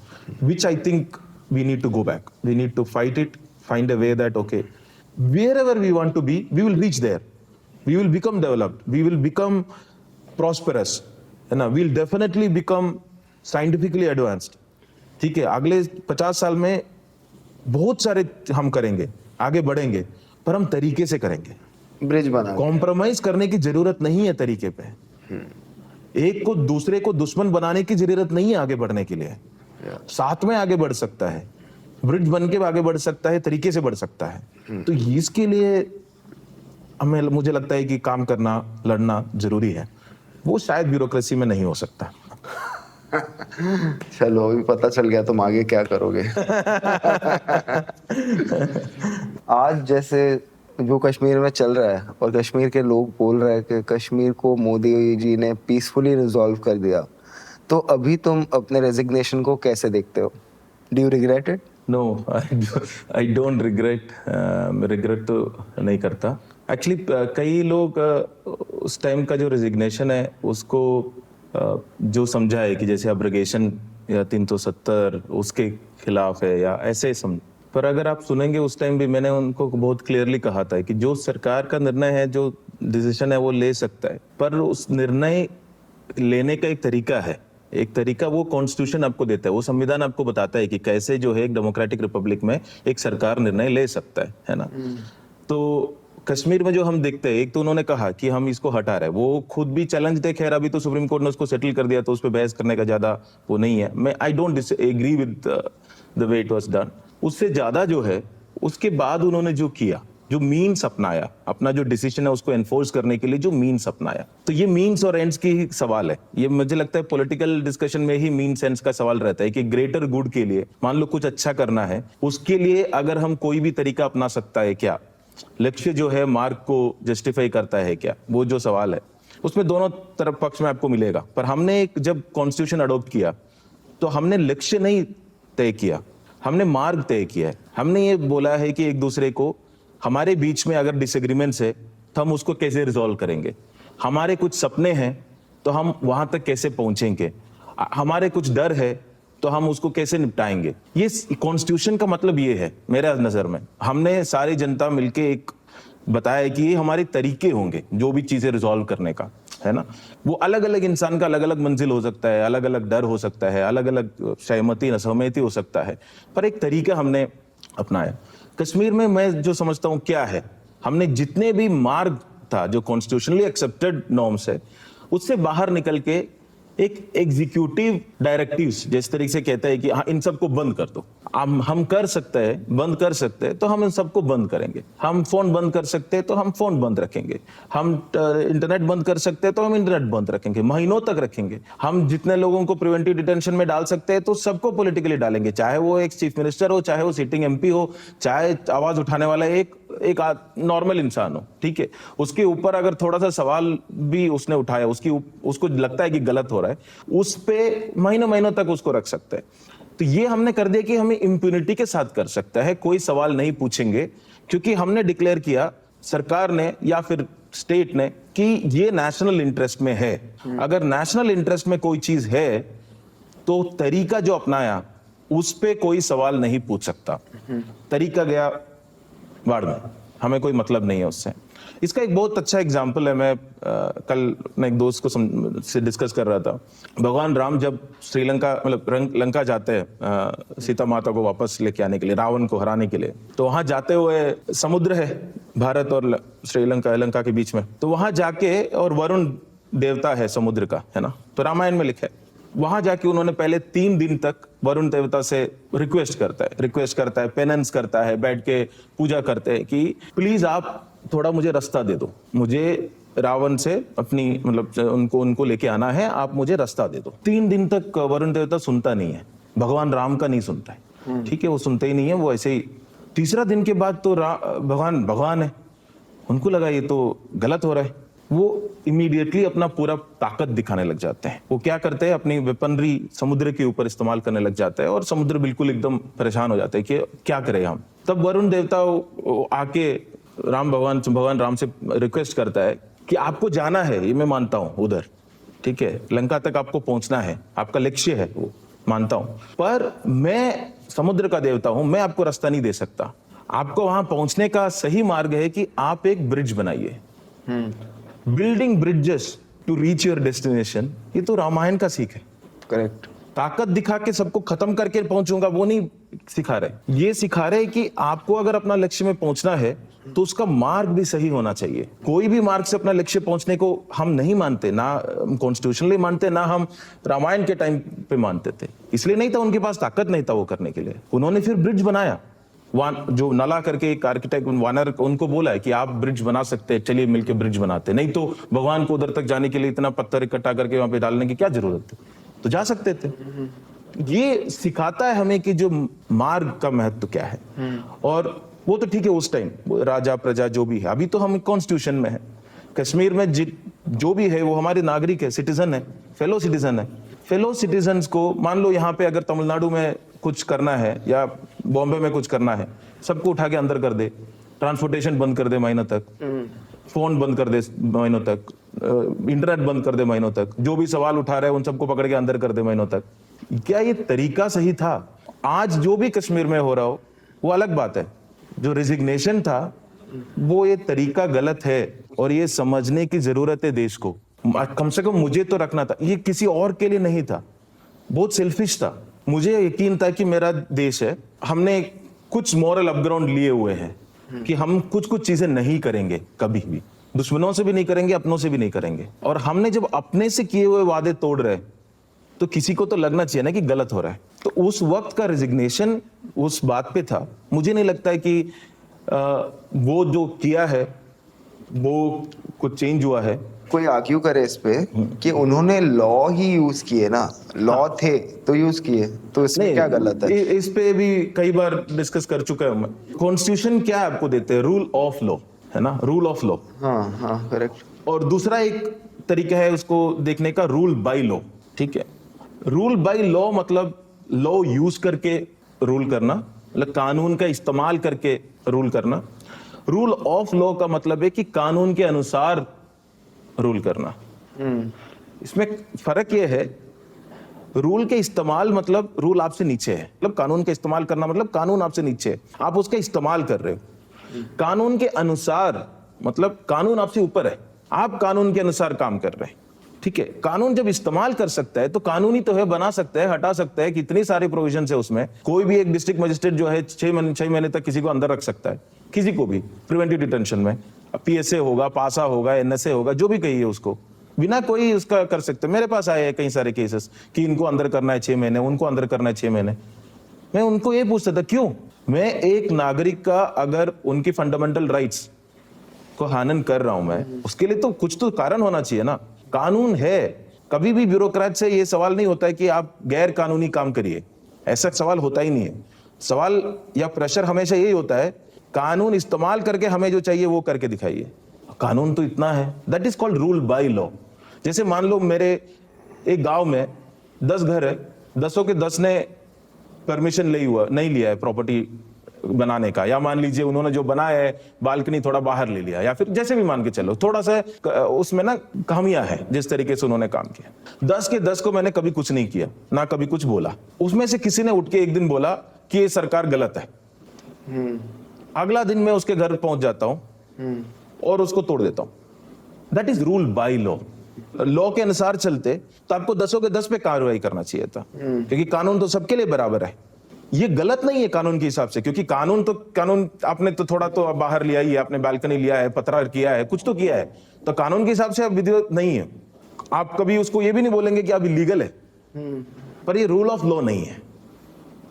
which I think we need to go back. We need to fight it, find a way that okay, wherever we want to be, we will reach there. We will become developed. We will become prosperous. है ना? We'll definitely become scientifically advanced. ठीक है, अगले 50 साल में बहुत सारे हम करेंगे, आगे बढ़ेंगे, पर हम तरीके से करेंगे, ब्रिज बना, कॉम्प्रोमाइज करने की जरूरत नहीं है तरीके पे, एक को दूसरे को दुश्मन बनाने की जरूरत नहीं है आगे बढ़ने के लिए, साथ में आगे बढ़ सकता है, ब्रिज बन के आगे बढ़ सकता है, तरीके से बढ़ सकता है। तो इसके लिए हमें, मुझे लगता है कि काम करना, लड़ना जरूरी है, वो शायद ब्यूरोक्रेसी में नहीं हो सकता। चलो अभी पता चल गया तुम आगे क्या करोगे। आज जैसे जो कश्मीर में चल रहा है और कश्मीर के लोग बोल रहे हैं कि कश्मीर को मोदी जी ने पीसफुली रिजॉल्व कर दिया, तो अभी तुम अपने रेजिग्नेशन को कैसे देखते हो? Do you regret it? No, I don't regret, regret तो नहीं करता एक्चुअली। कई लोग उस टाइम का जो रेजिग्नेशन है उसको जो समझा है कि जैसे अब्रगेशन या 370 उसके खिलाफ है या ऐसे समझ, पर अगर आप सुनेंगे उस टाइम भी मैंने उनको बहुत क्लियरली कहा था कि जो सरकार का निर्णय है, जो डिसीजन है वो ले सकता है, पर उस निर्णय लेने का एक तरीका है, एक तरीका वो कॉन्स्टिट्यूशन आपको देता है, वो संविधान आपको बताता है कि कैसे जो है एक डेमोक्रेटिक रिपब्लिक में एक सरकार निर्णय ले सकता है ना। तो कश्मीर में जो हम देखते हैं, एक तो उन्होंने कहा कि हम इसको हटा रहे हैं, वो खुद भी चैलेंज थे, खैर अभी तो सुप्रीम कोर्ट ने उसको सेटल कर दिया तो उस पर बहस करने का ज्यादा वो नहीं है। मैं I don't agree with the way it was done. उससे ज्यादा जो है उसके बाद उन्होंने जो किया, जो मीन्स अपनाया, अपना जो डिसीजन है उसको एनफोर्स करने के लिए जो मीन्स अपनाया, तो ये मीन्स और एंड्स की ही सवाल है। ये मुझे लगता है पॉलिटिकल डिस्कशन में ही मीन्स एंड्स का सवाल रहता है कि ग्रेटर गुड के लिए, मान लो कुछ अच्छा करना है, उसके लिए अगर हम कोई भी तरीका अपना सकता है क्या, लक्ष्य जो है मार्ग को जस्टिफाई करता है क्या, वो जो सवाल है उसमें दोनों तरफ पक्ष में आपको मिलेगा। पर हमने एक जब कॉन्स्टिट्यूशन अडॉप्ट किया तो हमने लक्ष्य नहीं तय किया, हमने मार्ग तय किया है। हमने ये बोला है कि एक दूसरे को, हमारे बीच में अगर डिसएग्रीमेंट्स है तो हम उसको कैसे रिजॉल्व करेंगे, हमारे कुछ सपने हैं तो हम वहां तक कैसे पहुंचेंगे, हमारे कुछ डर है तो हम उसको कैसे निपटाएंगे। ये कॉन्स्टिट्यूशन का मतलब ये है मेरा नजर में। हमने सारी जनता मिलके एक बताया कि ये हमारे तरीके होंगे जो भी चीजें रिजॉल्व करने का है ना। वो अलग अलग इंसान का अलग अलग मंजिल हो सकता है, अलग अलग डर हो सकता है, अलग अलग सहमति असहमति हो सकता है, पर एक तरीका हमने अपनाया। कश्मीर में मैं जो समझता हूँ क्या है, हमने जितने भी मार्ग था जो कॉन्स्टिट्यूशनली एक्सेप्टेड नॉर्म्स है उससे बाहर निकल के एक एग्जीक्यूटिव डायरेक्टिव्स जिस तरीके से कहता है कि हाँ इन सबको बंद कर दो, हम कर सकते हैं, बंद कर सकते हैं तो हम इन सबको बंद करेंगे, हम फोन बंद कर सकते हैं तो हम फोन बंद रखेंगे, हम इंटरनेट बंद कर सकते हैं तो हम इंटरनेट बंद रखेंगे, महीनों तक रखेंगे, हम जितने लोगों को प्रिवेंटिव डिटेंशन में डाल सकते हैं तो सबको पॉलिटिकली डालेंगे, चाहे वो एक चीफ मिनिस्टर हो, चाहे वो सिटिंग एमपी हो, चाहे आवाज उठाने वाला एक नॉर्मल इंसान हो, ठीक है। उसके ऊपर अगर थोड़ा सा सवाल भी उसने उठाया, उसको लगता है कि गलत हो रहा है, उस पे महीनों तक उसको रख सकते हैं। तो ये हमने कर दिया कि हमें इम्यूनिटी के साथ कर सकता है, कोई सवाल नहीं पूछेंगे, क्योंकि हमने डिक्लेयर किया, सरकार ने या फिर स्टेट ने, कि ये नेशनल इंटरेस्ट में है। अगर नेशनल इंटरेस्ट में कोई चीज है तो तरीका जो अपनाया उस पे कोई सवाल नहीं पूछ सकता। तरीका गया वाड़ में, हमें कोई मतलब नहीं है उससे। इसका एक बहुत अच्छा एग्जाम्पल है, मैं कल मैं एक दोस्त को से डिस्कस कर रहा था। भगवान राम जब श्रीलंका मतलब लंका जाते हैं सीता माता को वापस लेके आने के लिए, रावण को हराने के लिए, तो वहां जाते हुए समुद्र है भारत और लंका के बीच में, तो वहां जाके, और वरुण देवता है समुद्र का, है ना, तो रामायण में लिखा है। वहां जाके उन्होंने पहले 3 दिन तक वरुण देवता से रिक्वेस्ट करता है, पेनेंस करता है, बैठ के पूजा करते हैं कि प्लीज आप थोड़ा मुझे रास्ता दे दो, मुझे रावण से अपनी मतलब उनको लेके आना है, आप मुझे रास्ता दे दो। 3 दिन तक वरुण देवता सुनता नहीं है, भगवान राम का नहीं सुनता है, ठीक है, वो सुनते ही नहीं है, वो ऐसे ही। तीसरा दिन के बाद तो भगवान है, उनको लगा ये तो गलत हो रहा है, वो इमीडिएटली अपना पूरा ताकत दिखाने लग जाते हैं। वो क्या करते हैं, अपनी वेपनरी समुद्र के ऊपर इस्तेमाल करने लग जाता है, और समुद्र बिल्कुल एकदम परेशान हो जाता है कि क्या करें हम। तब वरुण देवता आके भगवान राम से रिक्वेस्ट करता है कि आपको जाना है, ये मैं मानता हूं उधर, ठीक है, लंका तक आपको पहुंचना है, आपका लक्ष्य है, वो मानता हूं, पर मैं समुद्र का देवता हूं, मैं आपको रास्ता नहीं दे सकता। आपको वहां पहुंचने का सही मार्ग है कि आप एक ब्रिज बनाइए। Building bridges to reach your destination, ये तो रामायण का सीख है। करेक्ट। ताकत दिखा के सबको खत्म करके पहुंचूंगा, वो नहीं सिखा रहे। ये सिखा रहे कि आपको अगर अपना लक्ष्य में पहुंचना है तो उसका मार्ग भी सही होना चाहिए। कोई भी मार्ग से अपना लक्ष्य पहुंचने को हम नहीं मानते, ना कॉन्स्टिट्यूशनली मानते, ना हम रामायण के टाइम पे मानते थे। इसलिए नहीं था, उनके पास ताकत नहीं था वो करने के लिए। उन्होंने फिर ब्रिज बनाया, जो नला करके एक आर्किटेक्ट वानर, उनको बोला है कि आप ब्रिज बना सकते हैं, चलिए मिलकर ब्रिज बनाते। नहीं तो भगवान को उधर तक जाने के लिए इतना पत्थर इकट्ठा करके वहां पे डालने की क्या जरूरत थी, तो जा सकते थे। ये सिखाता है हमें कि जो मार्ग का महत्व क्या है। और वो तो ठीक है, उस टाइम राजा प्रजा जो भी है, अभी तो हम कॉन्स्टिट्यूशन में है। कश्मीर में जो भी है वो हमारे नागरिक है, सिटीजन है, फेलो सिटीजन है। फेलो सिटीजन्स को मान लो यहाँ पे अगर तमिलनाडु में कुछ करना है या बॉम्बे में कुछ करना है, सबको उठा के अंदर कर दे, ट्रांसपोर्टेशन बंद कर दे महीनों तक, फोन बंद कर दे महीनों तक, इंटरनेट बंद कर दे महीनों तक, जो भी सवाल उठा रहे हैं उन सबको पकड़ के अंदर कर दे महीनों तक। क्या ये तरीका सही था? आज जो भी कश्मीर में हो रहा हो वो अलग बात है, जो रेजिग्नेशन था वो ये तरीका गलत है और ये समझने की जरूरत है देश को। कम से कम मुझे तो रखना था, ये किसी और के लिए नहीं था, बहुत सेल्फिश था। मुझे यकीन था कि मेरा देश है, हमने कुछ मॉरल अपग्राउंड लिए हुए हैं कि हम कुछ कुछ चीजें नहीं करेंगे कभी भी, दुश्मनों से भी नहीं करेंगे, अपनों से भी नहीं करेंगे। और हमने जब अपने से किए हुए वादे तोड़ रहे तो किसी को तो लगना चाहिए ना कि गलत हो रहा है। तो उस वक्त का रेजिग्नेशन उस बात पे था। मुझे नहीं लगता है कि वो जो किया है वो कुछ चेंज हुआ है। कोई आर्ग्यू करे इस पे कि उन्होंने लॉ ही यूज किए ना, लॉ थे तो यूज किए, तो इसमें क्या गलत है? इस पे भी कई बार डिस्कस कर चुका हूं मैं। कॉन्स्टिट्यूशन क्या आपको देते हैं? रूल ऑफ लॉ, है ना, रूल ऑफ लॉ। हाँ करेक्ट। और दूसरा एक तरीका है उसको देखने का, रूल बाय लॉ। ठीक है, रूल बाय लॉ मतलब लॉ यूज करके रूल करना, मतलब कानून का इस्तेमाल करके रूल करना। रूल ऑफ लॉ का मतलब है कि कानून के अनुसार रूल करना। इसमें फर्क यह है, रूल के इस्तेमाल मतलब रूल आपसे नीचे है, मतलब कानून का इस्तेमाल करना मतलब कानून आपसे नीचे है, आप उसका इस्तेमाल कर रहे हो। कानून के अनुसार मतलब कानून आपसे ऊपर है, आप कानून के अनुसार काम कर रहे हैं। ठीक है, कानून जब इस्तेमाल कर सकता है तो कानूनी तो है, बना सकता है, हटा सकता है, कितनी सारी प्रोविजन है उसमें। कोई भी एक डिस्ट्रिक्ट मजिस्ट्रेट जो है 6 महीने तक किसी को अंदर रख सकता है, किसी को भी प्रिवेंटिव डिटेंशन में। पीएसए होगा, पासा होगा, एनएसए होगा, जो भी कहिए उसको, बिना कोई उसका कर सकते। मेरे पास आए हैं कई सारे केसेस कि इनको अंदर करना है 6 महीने, उनको अंदर करना है 6 महीने। मैं उनको ये पूछता था क्यों? मैं एक नागरिक का अगर उनकी फंडामेंटल राइट्स को हनन कर रहा हूं मैं, उसके लिए तो कुछ तो कारण होना चाहिए ना। कानून है, कभी भी ब्यूरोक्रेट से ये सवाल नहीं होता है कि आप गैर कानूनी काम करिए, ऐसा सवाल होता ही नहीं है। सवाल या प्रेशर हमेशा यही होता है, कानून इस्तेमाल करके हमें जो चाहिए वो करके दिखाइए। कानून तो इतना है, that is called rule by law. जैसे मान लो मेरे एक गांव में 10 घर है, 10 के 10 ने परमिशन नहीं लिया है प्रॉपर्टी बनाने का, या मान लीजिए उन्होंने जो बनाया है बालकनी थोड़ा बाहर ले लिया, या फिर जैसे भी मान के चलो, थोड़ा सा उसमें ना खामियां है जिस तरीके से उन्होंने काम किया। 10 के 10 को मैंने कभी कुछ नहीं किया, ना कभी कुछ बोला। उसमें से किसी ने उठ के एक दिन बोला कि ये सरकार गलत है, अगला दिन मैं उसके घर पहुंच जाता हूं और उसको तोड़ देता हूं। That is rule by law. Law के अनुसार चलते तो आपको 10 के 10 पे कार्रवाई करना चाहिए था, क्योंकि कानून तो सबके लिए बराबर है। ये गलत नहीं है कानून के हिसाब से, क्योंकि कानून आपने तो थोड़ा तो बाहर लिया ही है, आपने बालकनी लिया है, पतरा किया है, कुछ तो किया है, तो कानून के हिसाब से आप विधिवत नहीं है। आप कभी उसको ये भी नहीं बोलेंगे कि आप इलीगल है, पर ये रूल ऑफ लॉ नहीं है,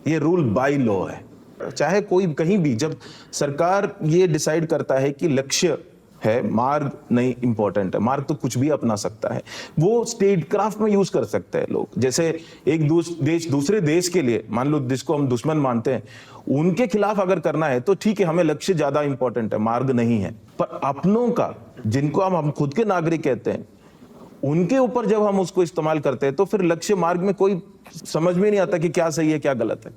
ये रूल बाय लॉ है। चाहे कोई कहीं भी, जब सरकार ये डिसाइड करता है कि लक्ष्य है, मार्ग नहीं इंपॉर्टेंट है, मार्ग तो कुछ भी अपना सकता है, वो स्टेट क्राफ्ट में यूज कर सकते हैं लोग। जैसे एक देश दूसरे देश के लिए, मान लो जिसको हम दुश्मन मानते हैं, उनके खिलाफ अगर करना है तो ठीक है, हमें लक्ष्य ज्यादा इंपॉर्टेंट है, मार्ग नहीं है। पर अपनों का, जिनको हम खुद के नागरिक कहते हैं, उनके ऊपर जब हम उसको इस्तेमाल करते हैं तो फिर लक्ष्य मार्ग में कोई समझ में नहीं आता कि क्या सही है क्या गलत है।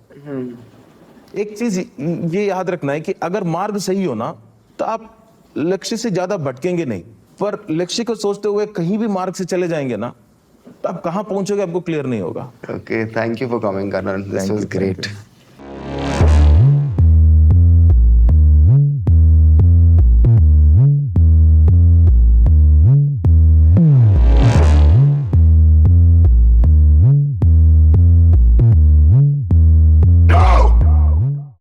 एक चीज ये याद रखना है कि अगर मार्ग सही हो ना तो आप लक्ष्य से ज्यादा भटकेंगे नहीं, पर लक्ष्य को सोचते हुए कहीं भी मार्ग से चले जाएंगे ना तो आप कहां पहुंचोगे आपको क्लियर नहीं होगा। Okay, thank you for coming, Karan. This was great.